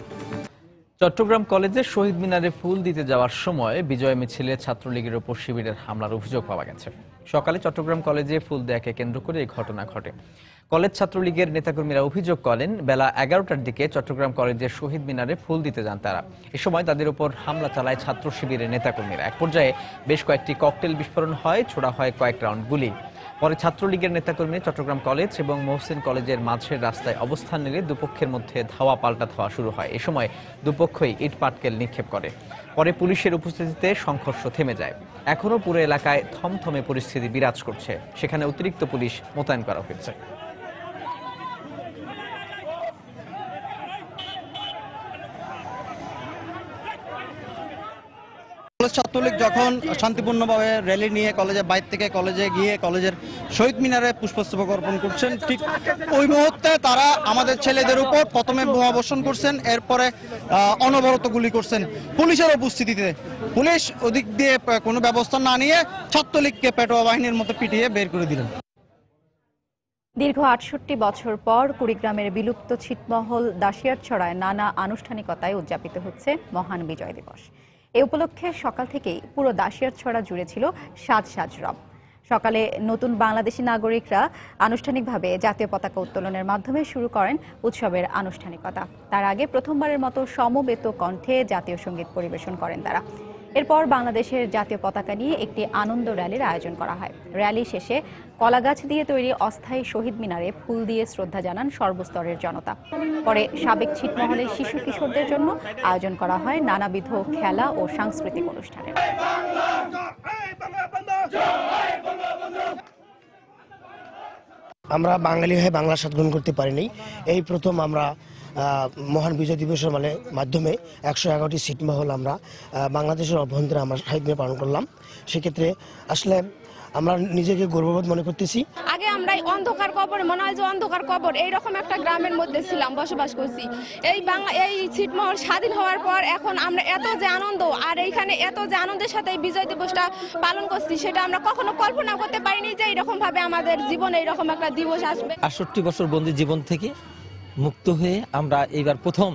S2: চট্টগ্রাম কলেজে শহীদ মিনারে ফুল দিতে যাওয়ার সময় বিজয় মিছিলে ছাত্রলীগের ওপর শিবিরের হামলার অভিযোগ পাওয়া গেছে। সকালে চট্টগ্রাম কলেজে ফুল দেয়াকে কেন্দ্র করে এই ঘটনা ঘটে। কলেজ ছাত্রলীগের নেতাকর্মীরা অভিযোগ করেন, বেলা 11টার দিকে চট্টগ্রাম কলেজের শহীদ মিনারে ফুল দিতে যান তারা। এ সময় তাদের উপর হামলা চালায় ছাত্র শিবিরের নেতাকর্মীরা। এক পর্যায়ে বেশ কয়েকটি ককটেল বিস্ফোরণ হয়, ছোড়া হয় কয়েক রাউন্ড গুলি। পরে ছাত্রলীগের নেতাকর্মী চট্টগ্রাম কলেজ এবং মহসিন কলেজের মাঝের রাস্তায় অবস্থান নিলে দুপক্ষের মধ্যে ধাওয়া পাল্টা ধাওয়া শুরু হয়। এ সময় দুপক্ষই ইট পাটকেল নিক্ষেপ করে। পরে পুলিশের উপস্থিতিতে সংঘর্ষ থেমে যায়। এখনও পুরো এলাকায় থমথমে পরিস্থিতি বিরাজ করছে। সেখানে অতিরিক্ত পুলিশ মোতায়েন করা হয়েছে।
S25: ছাত্রলীগ যখন শান্তিপূর্ণভাবে র্যালি নিয়ে কলেজের বাইরে থেকে কলেজে গিয়ে কলেজের শহীদ মিনারে পুষ্পস্তবক অর্পণ করছেন, ঠিক ওই মুহূর্তে তারা আমাদের ছেলেদের উপর প্রথমে বোমাবর্ষণ করছেন, এরপরে অনবরত গুলি করছেন পুলিশের উপস্থিতিতে। পুলিশ ওদিক দিয়ে কোনো ব্যবস্থা না নিয়ে ছাত্রলীগকে পেটোয়া বাহিনীর মতো পিটিয়ে বের করে দিলেন।
S1: দীর্ঘ ৬৮ বছর পর কুড়িগ্রামের বিলুপ্ত ছিটমহল দাসিয়ারছড়ায় নানা আনুষ্ঠানিকতায় উদযাপিত হচ্ছে মহান বিজয় দিবস। এ উপলক্ষে সকাল থেকেই পুরো দাসিয়ারছড়া জুড়ে ছিল সাজ রব। সকালে নতুন বাংলাদেশি নাগরিকরা আনুষ্ঠানিকভাবে জাতীয় পতাকা উত্তোলনের মাধ্যমে শুরু করেন উৎসবের আনুষ্ঠানিকতা। তার আগে প্রথমবারের মতো সমবেত কণ্ঠে জাতীয় সঙ্গীত পরিবেশন করেন তারা। এরপর বাংলাদেশের জাতীয় পতাকা নিয়ে একটি আনন্দ র্যালির আয়োজন করা হয়। র্যালি শেষে কলাগাছ দিয়ে তৈরি অস্থায়ী শহীদ মিনারে ফুল দিয়ে শ্রদ্ধা জানান সর্বস্তরের জনতা। পরে সাবেক ছিটমহলের শিশু কিশোরদের জন্য আয়োজন করা হয় নানাবিধ খেলা ও সাংস্কৃতিক অনুষ্ঠানের।
S26: আমরা বাঙালি হয়ে বাংলা স্বাদ গ্রহণ করতে পারিনি। এই প্রথম আমরা মহান বিজয় দিবসের মাধ্যমে ১১১টি ছিটমহল আমরা বাংলাদেশের অভ্যন্তরে আমরা শহীদ মিনার পালন করলাম। সেক্ষেত্রে আসলে আমরা নিজেকে গর্ববোধ মনে করতেছি।
S23: আগে আমরা এই অন্ধকার কবরে মনে হয় যে অন্ধকার কবর এইরকম একটা গ্রামের মধ্যে ছিলাম, বসবাস করছি। এই ছিটমহল স্বাধীন হওয়ার পর এখন আমরা এত যে আনন্দ, আর এইখানে এত যে আনন্দের সাথে এই বিজয় দিবসটা পালন করছি, সেটা আমরা কখনো কল্পনা করতে পারিনি যে এইরকম ভাবে আমাদের জীবনে এইরকম একটা দিবস আসবে।
S3: ৬৮ বছর বন্দি জীবন থেকে মুক্ত হয়ে আমরা এইবার প্রথম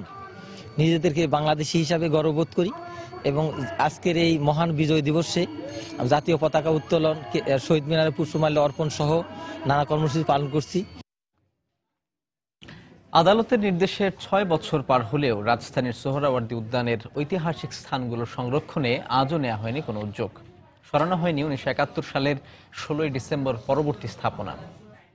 S3: নিজেদেরকে বাংলাদেশি হিসাবে গর্ববোধ করি এবং আজকের এই মহান বিজয় দিবসে জাতীয় পতাকা উত্তোলন, শহীদ মিনারে পুষ্পমাল্য অর্পণ সহ নানা কর্মসূচি পালন করছি।
S2: আদালতের নির্দেশে ৬ বছর পার হলেও রাজধানীর সোহরাওয়ার্দী উদ্যানের ঐতিহাসিক স্থানগুলো সংরক্ষণে আজও নেওয়া হয়নি কোনো উদ্যোগ। সরানো হয়নি ১৯৭১ সালের ১৬ই ডিসেম্বর পরবর্তী স্থাপনা।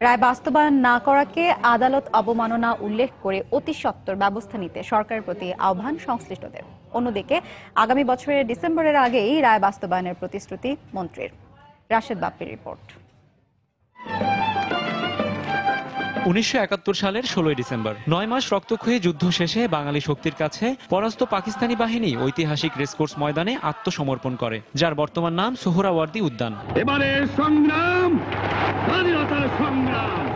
S1: রায় বাস্তবায়ন না করাকে আদালত অবমাননা উল্লেখ করে অতি সত্বর ব্যবস্থা নিতে সরকারের প্রতি আহ্বান সংশ্লিষ্টদের। অন্যদিকে আগামী বছরের ডিসেম্বরের আগেই রায় বাস্তবায়নের প্রতিশ্রুতি মন্ত্রীর। রাশেদ বাপ্পির রিপোর্ট।
S5: ১৯৭১ সালের ১৬ই ডিসেম্বর ৯ মাস রক্তক্ষয়ী যুদ্ধ শেষে বাঙালি শক্তির কাছে পরাস্ত পাকিস্তানি বাহিনী ঐতিহাসিক রেসকোর্স ময়দানে আত্মসমর্পণ করে, যার বর্তমান নাম সোহরাওয়ার্দী উদ্যান।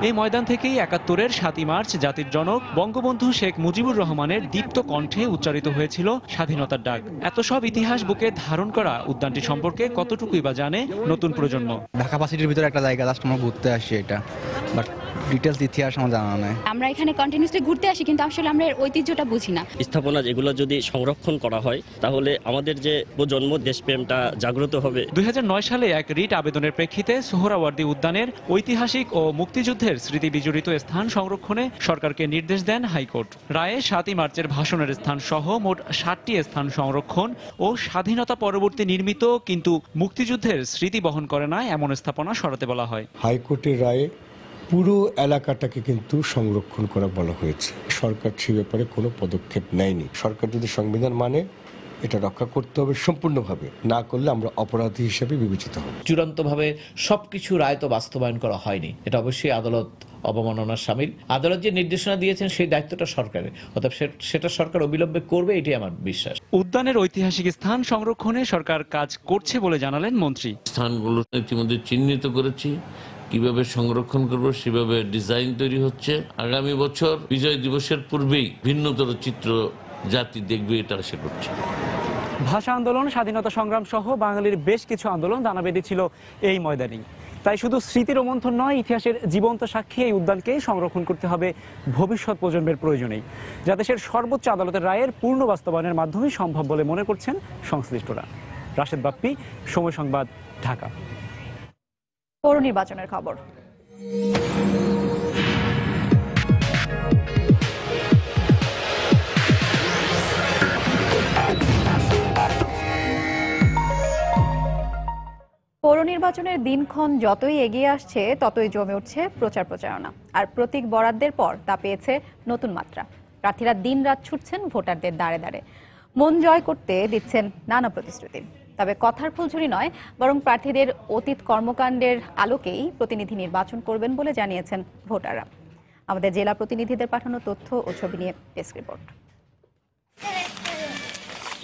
S5: এই ময়দান থেকেই ৭১-এর ৭ই মার্চ জাতির জনক বঙ্গবন্ধু শেখ মুজিবুর রহমানের দীপ্ত কণ্ঠে উচ্চারিত হয়েছিল স্বাধীনতার ডাক। এত সব ইতিহাস বুকে ধারণ করা উদ্যানটি সম্পর্কে কতটুকুই বা জানে নতুন প্রজন্ম।
S9: ঢাকা ভার্সিটির ভিতরে একটা জায়গা, জাস্ট আমরা ঘুরতে আসি, এটা বাট ডিটেইলস ইতিহাস আমার জানা নাই।
S23: আমরা এখানে কন্টিনিউসলি ঘুরতে আসি, কিন্তু আসলে আমরা এর ঐতিহ্যটা বুঝি না।
S10: স্থাপনা যেগুলো যদি সংরক্ষণ করা হয় তাহলে আমাদের যে প্রজন্ম দেশপ্রেমটা জাগ্রত হবে।
S5: ২০০৯ সালে এক রিট আবেদনের প্রেক্ষিতে সোহরাওয়ার্দী উদ্যানের ঐতিহাসিক ও মুক্তিযুদ্ধের স্মৃতি বিজড়িত স্থান সংরক্ষণে সরকারকে নির্দেশ দেন হাইকোর্ট। রায়ে ৭ই মার্চের ভাষণের স্থান সহ মোট ৬০টি স্থান সংরক্ষণ ও স্বাধীনতা পরবর্তী নির্মিত কিন্তু মুক্তিযুদ্ধের স্মৃতি বহন করে না এমন স্থাপনা সরাতে বলা হয়।
S11: হাইকোর্টের রায়ে পুরো এলাকাটাকে কিন্তু সংরক্ষণ করা বলা হয়েছে। সরকার সে ব্যাপারে কোনো পদক্ষেপ নেয়নি। সরকার যদি সংবিধান মানে এটা রক্ষা করতে হবে সম্পূর্ণভাবে, না করলে আমরা অপরাধী হিসেবে বিবেচিত হব।
S12: চূড়ান্তভাবে সবকিছু রায় তো বাস্তবায়ন করা হয়নি, এটা অবশ্যই আদালত অবমাননার শামিল। আদালত যে নির্দেশনা দিয়েছেন সেই দায়িত্বটা সরকারের, অর্থাৎ সেটা সরকার অবিলম্বে করবে, এটাই আমার বিশ্বাস।
S5: উদ্যানের ঐতিহাসিক স্থান সংরক্ষণে সরকার কাজ করছে বলে জানালেন মন্ত্রী।
S27: স্থানগুলো ইতিমধ্যে চিহ্নিত করেছি, কিভাবে সংরক্ষণ করব সেভাবে ডিজাইন তৈরি হচ্ছে। আগামী বছর বিজয় দিবসের পূর্বেই ভিন্নতর চিত্র জাতি দেখবে, এটা আশা করছি।
S5: ভাষা আন্দোলন, স্বাধীনতা সংগ্রাম সহ বাঙালির বেশ কিছু আন্দোলন দানা বেঁধেছিল এই ময়দানেই। তাই শুধু স্মৃতির রোমন্থন নয়, ইতিহাসের জীবন্ত সাক্ষী এই উদ্যানকে সংরক্ষণ করতে হবে ভবিষ্যৎ প্রজন্মের প্রয়োজনেই, যা দেশের সর্বোচ্চ আদালতের রায়ের পূর্ণ বাস্তবায়নের মাধ্যমে সম্ভব বলে মনে করছেন সংশ্লিষ্টরা। রাশেদ বাপ্পি, সময় সংবাদ, ঢাকা।
S1: পৌর নির্বাচনের খবর। পৌর নির্বাচনের দিনক্ষণ যতই এগিয়ে আসছে ততই জমে উঠছে প্রচার প্রচারণা। আর প্রতীক বরাদ্দের পর তা পেয়েছে নতুন মাত্রা। প্রার্থীরা দিনরাত ছুটছেন ভোটারদের দাঁড়ে দাঁড়ে, মন জয় করতে দিচ্ছেন নানা প্রতিশ্রুতি। তবে কথার ফুলঝুরি নয়, বরং প্রার্থীদের অতীত কর্মকাণ্ডের আলোকেই প্রতিনিধি নির্বাচন করবেন বলে জানিয়েছেন ভোটাররা। আমাদের জেলা প্রতিনিধিদের পাঠানো তথ্য ও ছবি নিয়ে ডেস্ক রিপোর্ট।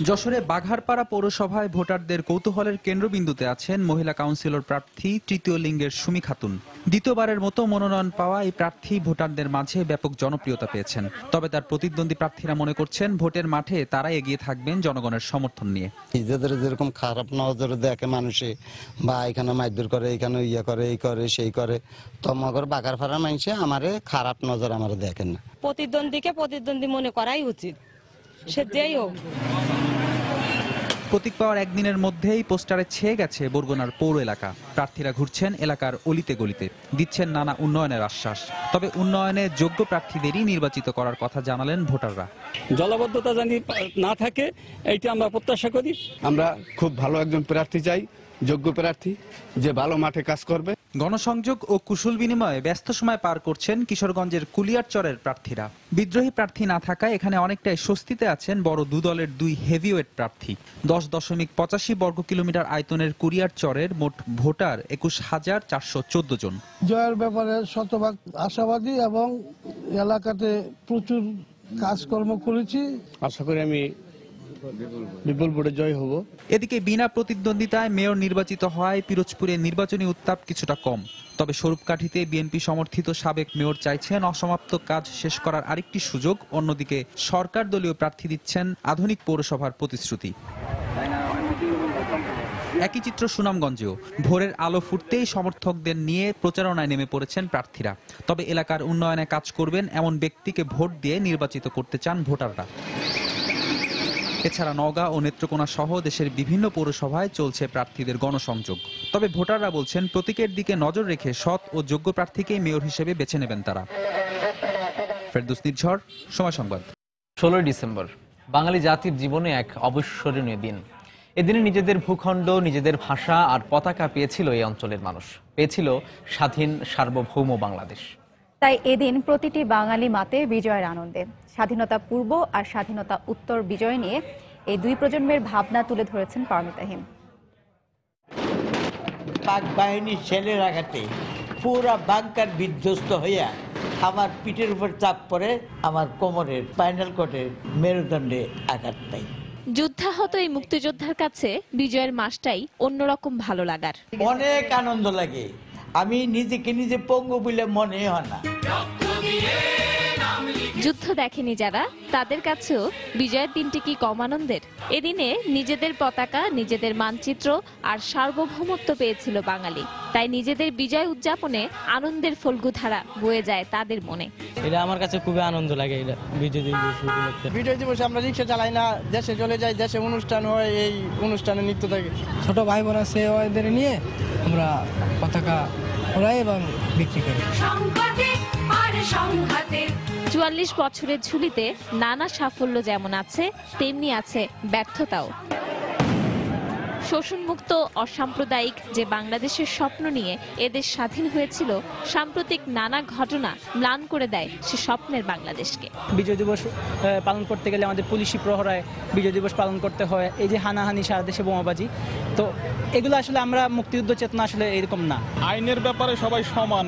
S28: যশোরে বাঘারপাড়া পৌরসভায় ভোটারদের কৌতূহলের কেন্দ্রবিন্দুতে আছেন মহিলা কাউন্সিলর প্রার্থী তৃতীয় লিঙ্গের সুমি খাতুন। দ্বিতীয়বারের মতো মনোনয়ন পাওয়া এই প্রার্থী ভোটারদের মাঝে ব্যাপক জনপ্রিয়তা পেয়েছেন। তবে তার প্রতিদ্বন্দ্বী প্রার্থীরা মনে করছেন ভোটের মাঠে তারা এগিয়ে থাকবেন জনগণের সমর্থন নিয়ে।
S29: নিজেদের যেরকম খারাপ নজরে দেখে মানুষে, বা এখানে মারধর করে, এখানে ইয়ে করে, এই করে সেই করে, তো মগর বাঘারপাড়ার মানুষে আমারে খারাপ নজর আমারে দেখেন না।
S17: প্রতিদ্বন্দ্বীকে প্রতিদ্বন্দ্বী মনে করাই উচিত, সে যেই হোক।
S28: প্রতীক পাওয়ার একদিনের মধ্যেই পোস্টারে ছেয়ে গেছে বরগুনার পৌর এলাকা। প্রার্থীরা ঘুরছেন এলাকার অলিতে গলিতে, দিচ্ছেন নানা উন্নয়নের আশ্বাস। তবে উন্নয়নে যোগ্য প্রার্থীদেরই নির্বাচিত করার কথা জানালেন ভোটাররা।
S30: জলাবদ্ধতা জানি না থাকে, এইটা আমরা প্রত্যাশা করি।
S31: আমরা খুব ভালো একজন প্রার্থী চাই, যোগ্য প্রার্থী, যে ভালো মাঠে কাজ করবে।
S28: গণসংযোগ ও কুশল বিনিময়ে ব্যস্ত সময় পার করছেন কিশোরগঞ্জের কুলিয়ারচরের প্রার্থীরা। বিদ্রোহী প্রার্থী না থাকায় এখানে অনেকটাই স্বস্তিতে আছেন বড় দলের দুই হেভিওয়েট প্রার্থী। 10.85 বর্গ কিলোমিটার আয়তনের কুলিয়ারচরের মোট ভোটার 21,414 জন।
S32: জয়ের ব্যাপারে শতভাগ আশাবাদী এবং এলাকাতে প্রচুর কাজকর্ম করেছি।
S31: আশা করি আমি
S32: বিপুল ভোটে জয় হব।
S28: এদিকে বিনা প্রতিদ্বন্দ্বিতায় মেয়র নির্বাচিত হওয়ায় পিরোজপুরে নির্বাচনী উত্তাপ কিছুটা কম। তবে স্বরূপকাঠিতে বিএনপি সমর্থিত সাবেক মেয়র চাইছেন অসমাপ্ত কাজ শেষ করার আরেকটি সুযোগ, অন্যদিকে সরকার দলীয় প্রার্থী দিচ্ছেন আধুনিক পৌরসভার প্রতিশ্রুতি। একই চিত্র সুনামগঞ্জেও ভোরের আলো ফুটতেই সমর্থকদের নিয়ে প্রচারণায় নেমে পড়েছেন প্রার্থীরা। তবে এলাকার উন্নয়নে কাজ করবেন এমন ব্যক্তিকে ভোট দিয়ে নির্বাচিত করতে চান ভোটাররা। এছাড়া নওগাঁ ও নেত্রকোনা সহ দেশের বিভিন্ন পৌরসভায় চলছে প্রার্থীদের গণসংযোগ। তবে ভোটাররা বলছেন প্রতীকের দিকে নজর রেখে সৎ ও যোগ্য প্রার্থীকেই মেয়র হিসেবে বেছে নেবেন তারা। ফেরদৌস নির্ঝর, সময় সংবাদ।
S2: 16 ডিসেম্বর বাঙালি জাতির জীবনে এক অবিস্মরণীয় দিন। এদিনে নিজেদের ভূখণ্ড, নিজেদের ভাষা আর পতাকা পেয়েছিল এই অঞ্চলের মানুষ, পেয়েছিল স্বাধীন সার্বভৌম বাংলাদেশ।
S1: তাই এদিন প্রতিটি বাঙালি মাতে বিজয়ের আনন্দে। স্বাধীনতা পূর্ব আর স্বাধীনতা উত্তর বিজয় নিয়ে এই দুই প্রজন্মের ভাবনা তুলে ধরেছেন পারমিতা হিম।
S6: পাক বাহিনীর ছেলের আঘাতে পুরা বাংকার বিধ্বস্ত হইয়া আমার পিঠের উপর চাপ পড়ে আমার কোমরের স্পাইনাল কর্ডের মেরুদণ্ডে আঘাত পাই।
S7: যুদ্ধাহত এই মুক্তিযোদ্ধার কাছে বিজয়ের মাসটাই অন্যরকম ভালো লাগার।
S6: অনেক আনন্দ লাগে, আমি নিজেকে নিজে পঙ্গু বলে মনে হয় না।
S7: যুদ্ধ দেখেনি যারা, তাদের কাছেও বিজয়ের দিনটি কি কম আনন্দের? এদিনে নিজেদের পতাকা, নিজেদের মানচিত্র আর সার্বভৌমত্ব পেয়েছিল বাঙালি। তাই নিজেদের বিজয় উদযাপনে আনন্দের ফল্গুধারা বয়ে যায় তাদের মনে।
S8: এটা আমার কাছে খুবই আনন্দ লাগে। এটা
S25: বিজয় দিবসে আমরা রিক্সা চালাই না, দেশে চলে যাই, দেশে অনুষ্ঠান হয়, এই অনুষ্ঠানে নৃত্য থাকে।
S13: ছোট ভাই বোন আছে, ওদের নিয়ে আমরা পতাকা ওড়াই এবং বিক্রি করি।
S7: ৪৪ বছরের ঝুলিতে নানা সাফল্য যেমন আছে, তেমনি আছে ব্যর্থতাও। শোষণমুক্ত অসাম্প্রদায়িক যে বাংলাদেশের স্বপ্ন নিয়ে এদেশ স্বাধীন হয়েছিল, সাম্প্রতিক নানা ঘটনা ম্লান করে দেয় সে স্বপ্নের বাংলাদেশকে।
S8: বিজয় দিবস পালন করতে গেলে আমাদের পুলিশি প্রহরায় বিজয় দিবস পালন করতে হয়। এই যে হানাহানি, সারা দেশে বোমাবাজি, তো এগুলো আসলে আমরা মুক্তিযুদ্ধ চেতনা আসলে এরকম না।
S13: আইনের ব্যাপারে সবাই সমান,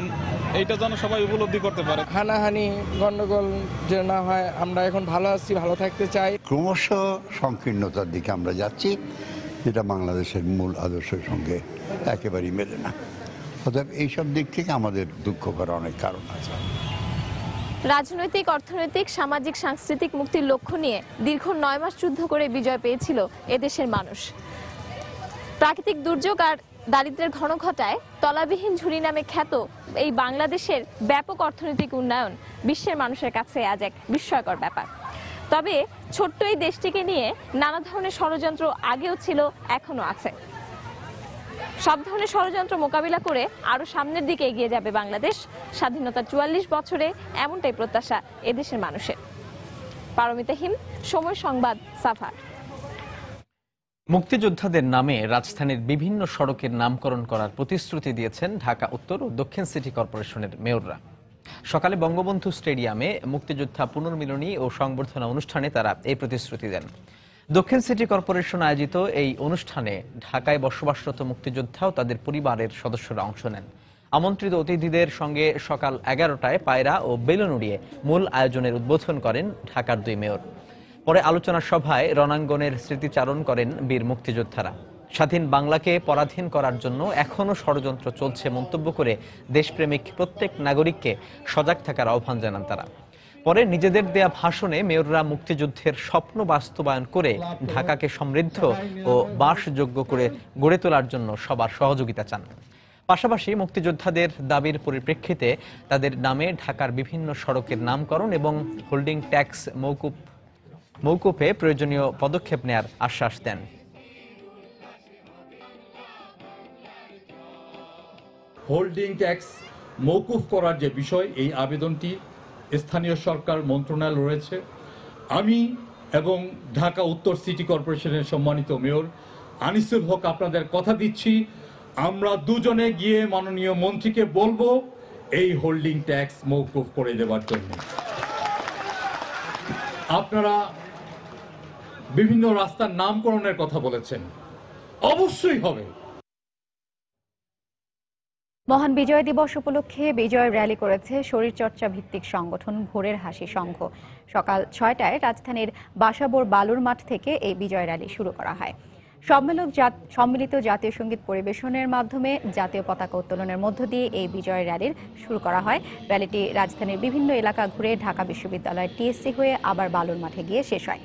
S13: এইটা যেন সবাই উপলব্ধি করতে পারে।
S25: হানাহানি, গন্ডগোল যে না হয়, আমরা এখন ভালো আছি, ভালো থাকতে চাই।
S14: ক্রমশ সংকীর্ণতার দিকে আমরা যাচ্ছি, যেটা বাংলাদেশের মূল আদর্শের সঙ্গে একেবারেই মেলে না। অতএব এইসব দিক থেকে আমাদের দুঃখ করার অনেক কারণ আছে।
S7: রাজনৈতিক, অর্থনৈতিক, সামাজিক, সাংস্কৃতিক মুক্তির লক্ষ্য নিয়ে দীর্ঘ 9 মাস যুদ্ধ করে বিজয় পেয়েছিল এদেশের মানুষ। প্রাকৃতিক দুর্যোগ আর দারিদ্র্যের ঘনঘটায় তলাবিহীন ঝুড়ি নামে খ্যাত এই বাংলাদেশের ব্যাপক অর্থনৈতিক উন্নয়ন বিশ্বের মানুষের কাছে আজ এক বিস্ময়কর ব্যাপার। তবে ছোট্ট এই দেশটিকে নিয়ে নানা ধরনের ষড়যন্ত্র আগেও ছিল, এখনো আছে। সব ধরনের ষড়যন্ত্র মোকাবিলা করে আরো সামনের দিকে এগিয়ে যাবে বাংলাদেশ। স্বাধীনতার ৪৪ বছরে এমনটাই প্রত্যাশা এদেশের মানুষের। পারমিতা হিম, সময় সংবাদ, সাভার।
S2: মুক্তিযোদ্ধাদের নামে রাজধানীর বিভিন্ন সড়কের নামকরণ করার প্রতিশ্রুতি দিয়েছেন ঢাকা উত্তর ও দক্ষিণ সিটি কর্পোরেশনের মেয়ররা। সকালে বঙ্গবন্ধু স্টেডিয়ামে মুক্তিযোদ্ধা পুনর্মিলনী ও সংবর্ধনা অনুষ্ঠানে তারা এই প্রতিশ্রুতি দেন। দক্ষিণ সিটি কর্পোরেশন আয়োজিত এই অনুষ্ঠানে ঢাকায় বসবাসরত মুক্তিযোদ্ধা ও তাদের পরিবারের সদস্যরা অংশ নেন। আমন্ত্রিত অতিথিদের সঙ্গে সকাল 11টায় পায়রা ও বেলুন উড়িয়ে মূল আয়োজনের উদ্বোধন করেন ঢাকার দুই মেয়র। পরে আলোচনা সভায় রণাঙ্গনের স্মৃতিচারণ করেন বীর মুক্তিযোদ্ধারা। স্বাধীন বাংলাকে পরাধীন করার জন্য এখনও ষড়যন্ত্র চলছে মন্তব্য করে দেশপ্রেমিক প্রত্যেক নাগরিককে সজাগ থাকার আহ্বান জানান তারা। পরে নিজেদের দেয়া ভাষণে মেয়ররা মুক্তিযুদ্ধের স্বপ্ন বাস্তবায়ন করে ঢাকাকে সমৃদ্ধ ও বাসযোগ্য করে গড়ে তোলার জন্য সবার সহযোগিতা চান। পাশাপাশি মুক্তিযোদ্ধাদের দাবির পরিপ্রেক্ষিতে তাদের নামে ঢাকার বিভিন্ন সড়কের নামকরণ এবং হোল্ডিং ট্যাক্স মৌকুফে প্রয়োজনীয় পদক্ষেপ নেয়ার আশ্বাস দেন।
S16: হোল্ডিং ট্যাক্স মৌকুফ করার যে বিষয়, এই আবেদনটি স্থানীয় সরকার মন্ত্রণালয় রয়েছে। আমি এবং ঢাকা উত্তর সিটি কর্পোরেশনের সম্মানিত মেয়র আনিসুল হক আপনাদের কথা দিচ্ছি, আমরা দুজনে গিয়ে মাননীয় মন্ত্রীকে বলবো এই হোল্ডিং ট্যাক্স মৌকুফ করে দেওয়ার জন্য। আপনারা বিভিন্ন রাস্তার নামকরণের কথা বলেছেন, অবশ্যই হবে।
S1: মহান বিজয় দিবস উপলক্ষে বিজয় র্যালি করেছে শরীরচর্চা ভিত্তিক সংগঠন ভোরের হাসি সংঘ। সকাল ৬টায় রাজধানীর বাসাবোর বালুর মাঠ থেকে এই বিজয় র্যালি শুরু করা হয়। সম্মিলিত জাতীয় সঙ্গীত পরিবেশনের মাধ্যমে জাতীয় পতাকা উত্তোলনের মধ্য দিয়ে এই বিজয় র্যালির শুরু করা হয়। র্যালিটি রাজধানীর বিভিন্ন এলাকা ঘুরে ঢাকা বিশ্ববিদ্যালয়ের টিএসসি হয়ে আবার বালুর মাঠে গিয়ে শেষ হয়।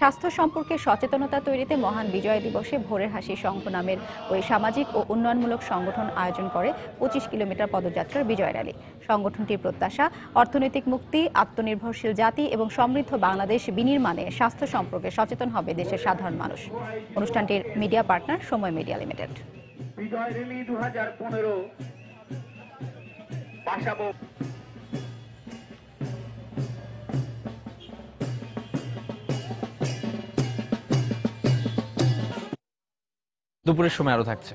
S1: স্বাস্থ্য সম্পর্কে সচেতনতা তৈরিতে মহান বিজয় দিবসে ভোরের হাসি সংঘ নামের ওই সামাজিক ও উন্নয়নমূলক সংগঠন আয়োজন করে ২৫ কিলোমিটার পদযাত্রার বিজয় র্যালি। সংগঠনটির প্রত্যাশা, অর্থনৈতিক মুক্তি, আত্মনির্ভরশীল জাতি এবং সমৃদ্ধ বাংলাদেশ বিনির্মাণে স্বাস্থ্য সম্পর্কে সচেতন হবে দেশের সাধারণ মানুষ। অনুষ্ঠানটির মিডিয়া পার্টনার সময় মিডিয়া লিমিটেড।
S3: বিজয় র্যালি 2015 বাসাবো।
S2: দুপুরের সময় আরো থাকছে।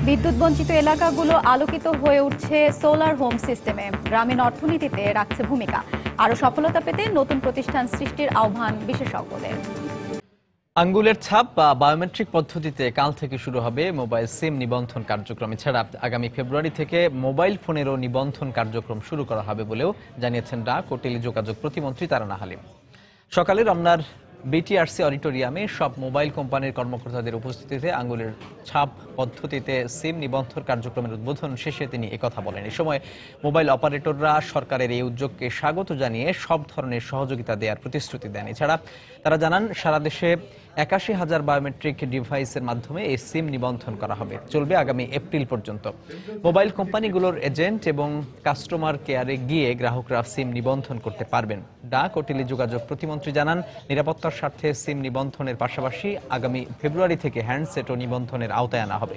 S1: বিদ্যুৎ বঞ্চিত এলাকাগুলো আলোকিত হয়ে উঠছে সোলার হোম সিস্টেমে। গ্রামীণ অর্থনীতিতে রাখছে ভূমিকা। আরো সফলতা পেতে নতুন প্রতিষ্ঠান সৃষ্টির আহ্বান বিশেষজ্ঞদের।
S2: আঙ্গুলের ছাপ বা বায়োমেট্রিক পদ্ধতিতে কাল থেকে শুরু হবে মোবাইল সিম নিবন্ধন কার্যক্রম। এছাড়া আগামী ফেব্রুয়ারি থেকে মোবাইল ফোনেরও নিবন্ধন কার্যক্রম শুরু করা হবে বলেও জানিয়েছেন ডাক ও টেলিযোগাযোগ প্রতিমন্ত্রী তারানা হালিম। সকালে রমনার বিটিআরসি অডিটোরিয়ামে সব মোবাইল কোম্পানির কর্মকর্তাদের উপস্থিতিতে আঙ্গুলের ছাপ পদ্ধতিতে সিম নিবন্ধন কার্যক্রমের উদ্বোধন শেষে তিনি একথা বলেন। এ সময় মোবাইল অপারেটররা সরকারের এই উদ্যোগকে স্বাগত জানিয়ে সব ধরনের সহযোগিতা দেওয়ার প্রতিশ্রুতি দেন। এছাড়া তারা জানান সারা দেশে ৮১,০০০ বায়োমেট্রিক ডিভাইসের মাধ্যমে এই সিম নিবন্ধন করা হবে, চলবে আগামী এপ্রিল পর্যন্ত। মোবাইল কোম্পানিগুলোর এজেন্ট এবং কাস্টমার কেয়ারে গিয়ে গ্রাহকরা সিম নিবন্ধন করতে পারবেন। ডাক ও টেলিযোগাযোগ প্রতিমন্ত্রী জানান নিরাপত্তার স্বার্থে সিম নিবন্ধনের পাশাপাশি আগামী ফেব্রুয়ারি থেকে হ্যান্ডসেটও নিবন্ধনের আওতায় আনা হবে।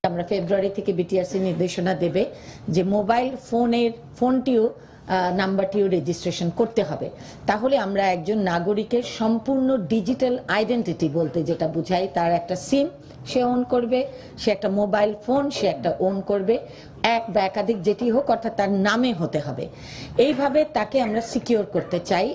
S4: আমরা ফেব্রুয়ারি থেকে বিটিআরসি নির্দেশনা দেবে যে মোবাইল ফোনটিও নাম্বারটিও রেজিস্ট্রেশন করতে হবে। তাহলে আমরা একজন নাগরিকের সম্পূর্ণ ডিজিটাল আইডেন্টিটি বলতে যেটা বোঝায়, তার একটা সিম সে ওন করবে, সে একটা মোবাইল ফোন সে একটা ওন করবে, এক বা একাধিক যেটি হোক, অর্থাৎ তার নামে হতে হবে। এইভাবে তাকে আমরা সিকিউর করতে চাই।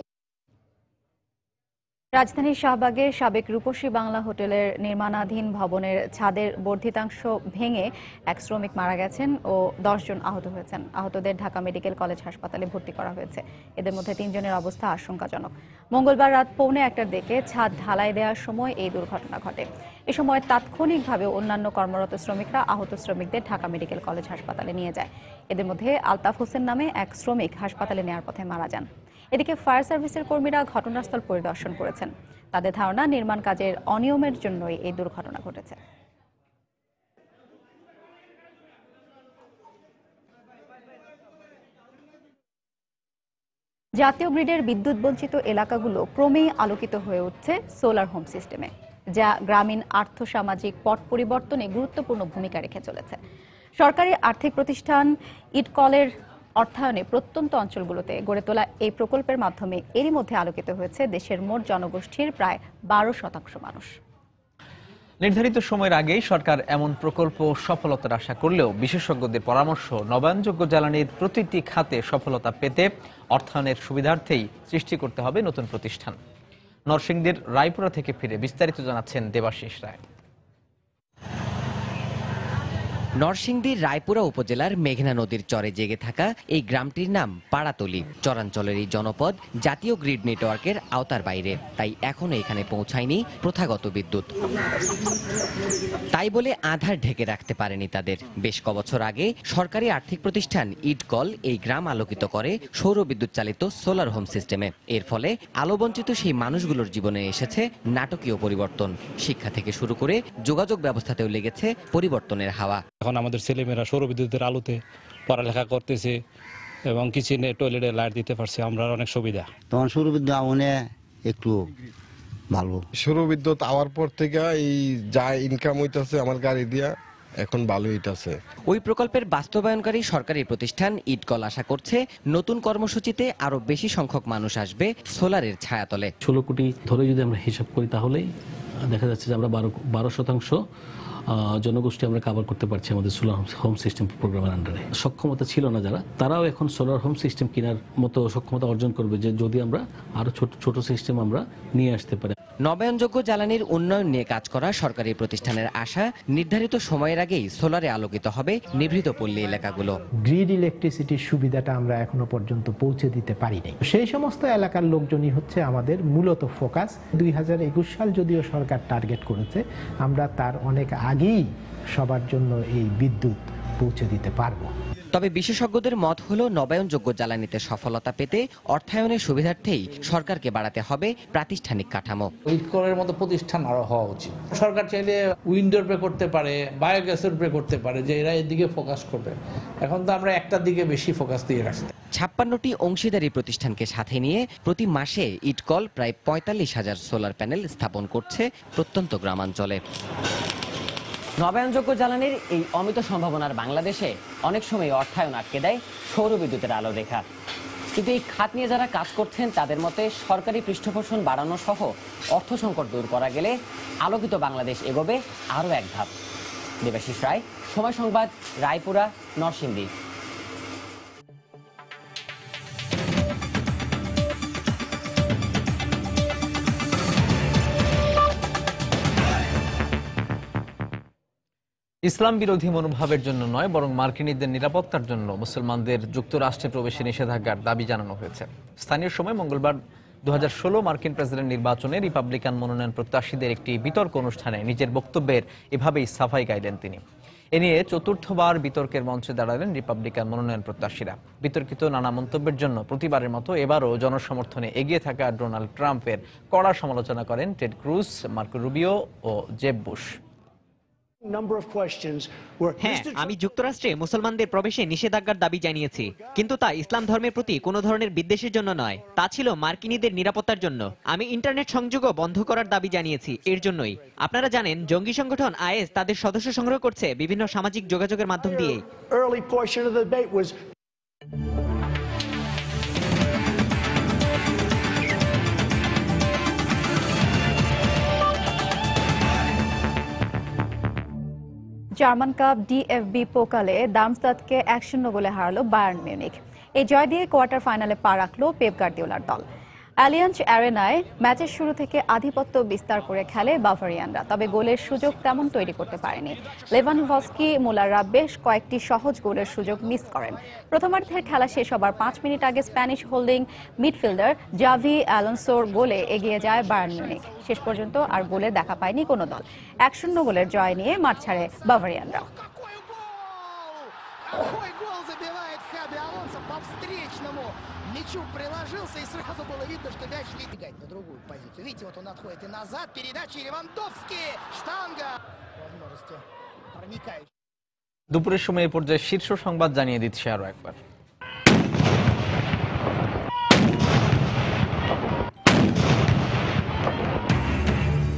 S1: রাজধানীর শাহবাগের সাবেক রূপসী বাংলা হোটেলের নির্মাণাধীন ভবনের ছাদের বর্ধিতাংশ ভেঙে এক শ্রমিক মারা গেছেন ও ১০ জন আহত হয়েছেন। আহতদের ঢাকা মেডিকেল কলেজ হাসপাতালে ভর্তি করা হয়েছে। এদের মধ্যে ৩ জনের অবস্থা আশঙ্কাজনক। মঙ্গলবার রাত ১:৩০টার দিকে ছাদ ঢালাই দেওয়ার সময় এই দুর্ঘটনা ঘটে। এ সময় তাৎক্ষণিকভাবে অন্যান্য কর্মরত শ্রমিকরা আহত শ্রমিকদের ঢাকা মেডিকেল কলেজ হাসপাতালে নিয়ে যায়। এদের মধ্যে আলতাফ হোসেন নামে এক শ্রমিক হাসপাতালে নেওয়ার পথে মারা যান। এদিকে ফায়ার সার্ভিসের কর্মীরা ঘটনাস্থল পরিদর্শন করেছেন। তাদের ধারণা নির্মাণ কাজের অনিয়মের জন্যই এই দুর্ঘটনা ঘটেছে। জাতীয় গ্রিডের বিদ্যুৎ বঞ্চিত এলাকাগুলো ক্রমেই আলোকিত হয়ে উঠছে সোলার হোম সিস্টেমে, যা গ্রামীণ আর্থসামাজিক পট পরিবর্তনে গুরুত্বপূর্ণ ভূমিকা রেখে চলেছে। সরকারি আর্থিক প্রতিষ্ঠান ইটকলের অর্থায়নে প্রত্যন্ত অঞ্চলগুলোতে গড়ে তোলা এই প্রকল্পের মাধ্যমে এরই মধ্যে আলোকিত হয়েছে দেশের মোট জনগোষ্ঠীর প্রায় ১২% মানুষ।
S2: নির্ধারিত সময়ের আগেই সরকার এমন প্রকল্প সফলতার আশা করলেও বিশেষজ্ঞদের পরামর্শ, নবায়নযোগ্য জ্বালানির প্রতিটি খাতে সফলতা পেতে অর্থায়নের সুবিধার্থেই সৃষ্টি করতে হবে নতুন প্রতিষ্ঠান। নরসিংদীর রায়পুরা থেকে ফিরে বিস্তারিত জানাচ্ছেন দেবাশিস রায়।
S9: নরসিংদীর রায়পুরা উপজেলার মেঘনা নদীর চরে জেগে থাকা এই গ্রামটির নাম পাড়াতলি। চরাঞ্চলের এই জনপদ জাতীয় গ্রিড নেটওয়ার্কের আওতার বাইরে, তাই এখনো এখানে পৌঁছায়নি প্রথাগত বিদ্যুৎ। তাই বলে আধার ঢেকে রাখতে পারেনি তাদের। বেশ কবছর আগে সরকারি আর্থিক প্রতিষ্ঠান ইটকল এই গ্রাম আলোকিত করে সৌর বিদ্যুৎ চালিত সোলার হোম সিস্টেমে। এর ফলে আলোবঞ্চিত সেই মানুষগুলোর জীবনে এসেছে নাটকীয় পরিবর্তন। শিক্ষা থেকে শুরু করে যোগাযোগ ব্যবস্থাতেও লেগেছে পরিবর্তনের হাওয়া।
S15: এখন আমাদের ছেলেমেয়েরা সৌর বিদ্যুতের আলোতে পড়ালেখা করতেছে এবং কিচেনে টয়লেটে লাইট দিতে পারছে, আমরা অনেক সুবিধা।
S29: তখন সৌর বিদ্যুৎ আগুনে একটু ভালো।
S31: সৌর বিদ্যুৎ আওয়ার পর থেকে এই যা ইনকাম হইতাছে আমার গাড়ি দিয়া এখন ভালো হইতাছে।
S9: ওই প্রকল্পের বাস্তবায়নকারী সরকারি প্রতিষ্ঠান ইটকল আশা করছে নতুন কর্মসূচিতে আরো বেশি সংখ্যক মানুষ আসবে সোলারের ছায়াতলে।
S18: 16 কোটি ধরে যদি আমরা হিসাব করি তাহলেই দেখা যাচ্ছে যে আমরা 12% জনগোষ্ঠী আমরা কভার করতে পারছি আমাদের সোলার হোম সিস্টেম প্রোগ্রামের আন্ডারে। সক্ষমতা ছিল না যারা, তারাও এখন সোলার হোম সিস্টেম কেনার মতো সক্ষমতা অর্জন করবে, যে যদি আমরা আরো ছোট ছোট সিস্টেম আমরা নিয়ে আসতে পারি।
S9: নবায়নযোগ্য জ্বালানির উন্নয়ন নিয়ে কাজ করা সরকারি প্রতিষ্ঠানের আশা নির্ধারিত সময়ের আগেই সোলারে আলোকিত হবে নিভৃত পল্লী এলাকাগুলো।
S5: গ্রিড ইলেকট্রিসিটির সুবিধাটা আমরা এখনো পর্যন্ত পৌঁছে দিতে পারিনি। সেই সমস্ত এলাকার লোকজনই হচ্ছে আমাদের মূলত ফোকাস। 2021 সাল যদিও সরকার টার্গেট করেছে, আমরা তার অনেক আগেই সবার জন্য এই বিদ্যুৎ পৌঁছে দিতে পারবো।
S9: তবে বিশেষজ্ঞদের মত হলো নবায়নযোগ্য জ্বালানিতে সফলতা পেতে অর্থায়নের সুবিধার্থেই সরকারকে বাড়াতে হবে প্রাতিষ্ঠানিক কাঠামো।
S10: উইটকলের মতো প্রতিষ্ঠান আরো হওয়া উচিত। সরকার চাইলে উইন্ডোর উপরে করতে পারে, বায়োগ্যাসের উপরে করতে পারে, যে এরা এদিকে ফোকাস করবে। এখন তো আমরা একটার দিকে বেশি ফোকাস দিয়ে রাখছি।
S9: 56টি অংশীদারি প্রতিষ্ঠানকে সাথে নিয়ে প্রতি মাসে ইটকল প্রায় 45,000 সোলার প্যানেল স্থাপন করছে প্রত্যন্ত গ্রামাঞ্চলে। নবায়নযোগ্য জ্বালানির এই অমিত সম্ভাবনার বাংলাদেশে অনেক সময় অর্থায়ন আটকে দেয় সৌর বিদ্যুতের আলো দেখা। কিন্তু এই খাত নিয়ে যারা কাজ করছেন তাদের মতে সরকারি পৃষ্ঠপোষণ বাড়ানো সহ অর্থ সংকট দূর করা গেলে আলোকিত বাংলাদেশ এগোবে আরও এক ধাপ। দেবাশিস রায়, সময় সংবাদ, রায়পুরা, নরসিংদী।
S2: ইসলাম বিরোধী মনোভাবের জন্য নয়, বরং মার্কিনীদের নিরাপত্তার জন্য মুসলমানদের যুক্তরাষ্ট্রে প্রবেশে নিষেধাজ্ঞার দাবি জানানো হয়েছে। স্থানীয় সময় মঙ্গলবার 2016 মার্কিন প্রেসিডেন্ট নির্বাচনে রিপাবলিকান মনোনয়ন প্রত্যাশীদের একটি বিতর্ক অনুষ্ঠানে নিজের বক্তব্যের এভাবেই সাফাই গাইলেন তিনি। এ নিয়ে চতুর্থবার বিতর্কের মঞ্চে দাঁড়ালেন রিপাবলিকান মনোনয়ন প্রত্যাশীরা। বিতর্কিত নানা মন্তব্যের জন্য প্রতিবারের মতো এবারও জনসমর্থনে এগিয়ে থাকা ডোনাল্ড ট্রাম্পের কড়া সমালোচনা করেন টেড ক্রুজ, মার্কো রুবিও ও জেব বুশ।
S11: হ্যাঁ, আমি যুক্তরাষ্ট্রে মুসলমানদের প্রবেশে নিষেধাজ্ঞার দাবি জানিয়েছি, কিন্তু তা ইসলাম ধর্মের প্রতি কোনো ধরনের বিদ্বেষের জন্য নয়, তা ছিল মার্কিনীদের নিরাপত্তার জন্য। আমি ইন্টারনেট সংযোগও বন্ধ করার দাবি জানিয়েছি এর জন্যই। আপনারা জানেন জঙ্গি সংগঠন আইএস তাদের সদস্য সংগ্রহ করছে বিভিন্ন সামাজিক যোগাযোগের মাধ্যম দিয়ে।
S1: জার্মান কাপ ডিএফবি পোকালে দার্মস্টাডকে 1-0 গোলে হারালো বায়ার্ন মিউনিখ। এই জয় দিয়ে কোয়ার্টার ফাইনালে পা রাখলো পেপ গার্দিওলার দল। অ্যালিয়াঞ্জ অ্যারেনায় ম্যাচের শুরু থেকে আধিপত্য বিস্তার করে খেলে বাভারিয়ানরা, তবে গোলের সুযোগ তেমন তৈরি করতে পারেনি। লেভানডভস্কি, মুলাররা বেশ কয়েকটি সহজ গোলের সুযোগ মিস করেন। প্রথমার্ধের খেলা শেষ হবার 5 মিনিট আগে স্প্যানিশ হোল্ডিং মিডফিল্ডার জাভি অ্যালোনসোর গোলে এগিয়ে যায় বায়ার্ন মিউনিখ। শেষ পর্যন্ত আর গোলে দেখা পায়নি কোনো দল। 1-0 গোলের জয় নিয়ে মাঠ ছাড়ে বাভারিয়ানরা।
S12: Мячу приложился, и сразу было видно, что мяч летит на другую позицию. Видите, вот он отходит и назад, передача, и Левандовский, штанга. Возможности проникающие.
S2: দুপুরের সময় এই পর্যায়ে শীর্ষ সংবাদ জানিয়ে দিচ্ছে আরো একবার।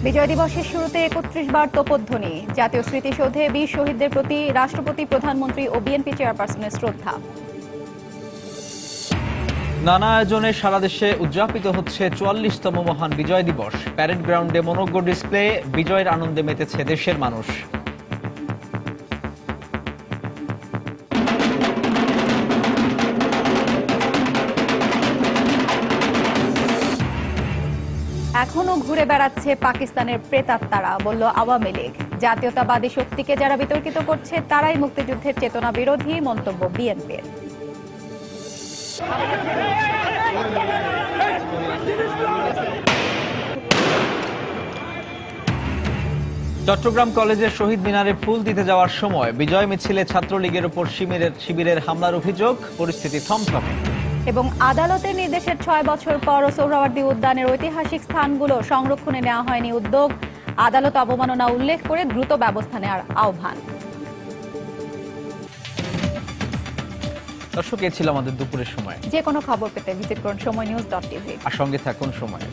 S1: বিজয় দিবসের শুরুতে 31 বার তোপধ্বনি। জাতীয় স্মৃতিসৌধে বীর শহীদদের প্রতি রাষ্ট্রপতি, প্রধানমন্ত্রী ও বিএনপি চেয়ারপারসনের শ্রদ্ধা।
S2: নানা আয়োজনে সারা দেশে উদযাপিত হচ্ছে 44তম মহান বিজয় দিবস। প্যারেড গ্রাউন্ডে মনোজ্ঞ ডিসপ্লে, বিজয়ের আনন্দে মেতেছে দেশের মানুষ।
S1: এখনো ঘুরে বেড়াচ্ছে পাকিস্তানের প্রেতাত্মারা, বলল আওয়ামী লীগ। জাতীয়তাবাদী শক্তিকে যারা বিতর্কিত করছে তারাই মুক্তিযুদ্ধের চেতনা বিরোধী, মন্তব্য বিএনপির।
S2: চট্টগ্রাম কলেজের শহীদ মিনারে ফুল দিতে যাওয়ার সময় বিজয় মিছিলে ছাত্রলীগের উপর শিবিরের হামলার অভিযোগ, পরিস্থিতি থমথমে।
S1: এবং আদালতের নির্দেশের 6 বছর পর সোহরাওয়ার্দী উদ্যানের ঐতিহাসিক স্থানগুলো সংরক্ষণে নেওয়া হয়নি উদ্যোগ। আদালত অবমাননা উল্লেখ করে দ্রুত ব্যবস্থা নেওয়ার আহ্বান।
S2: দর্শক, এ ছিল আমাদের দুপুরের সময়।
S1: যে কোনো খবর পেতে ভিজিট করুন সময়নিউজ.tv।
S2: আর সঙ্গে থাকুন সময়।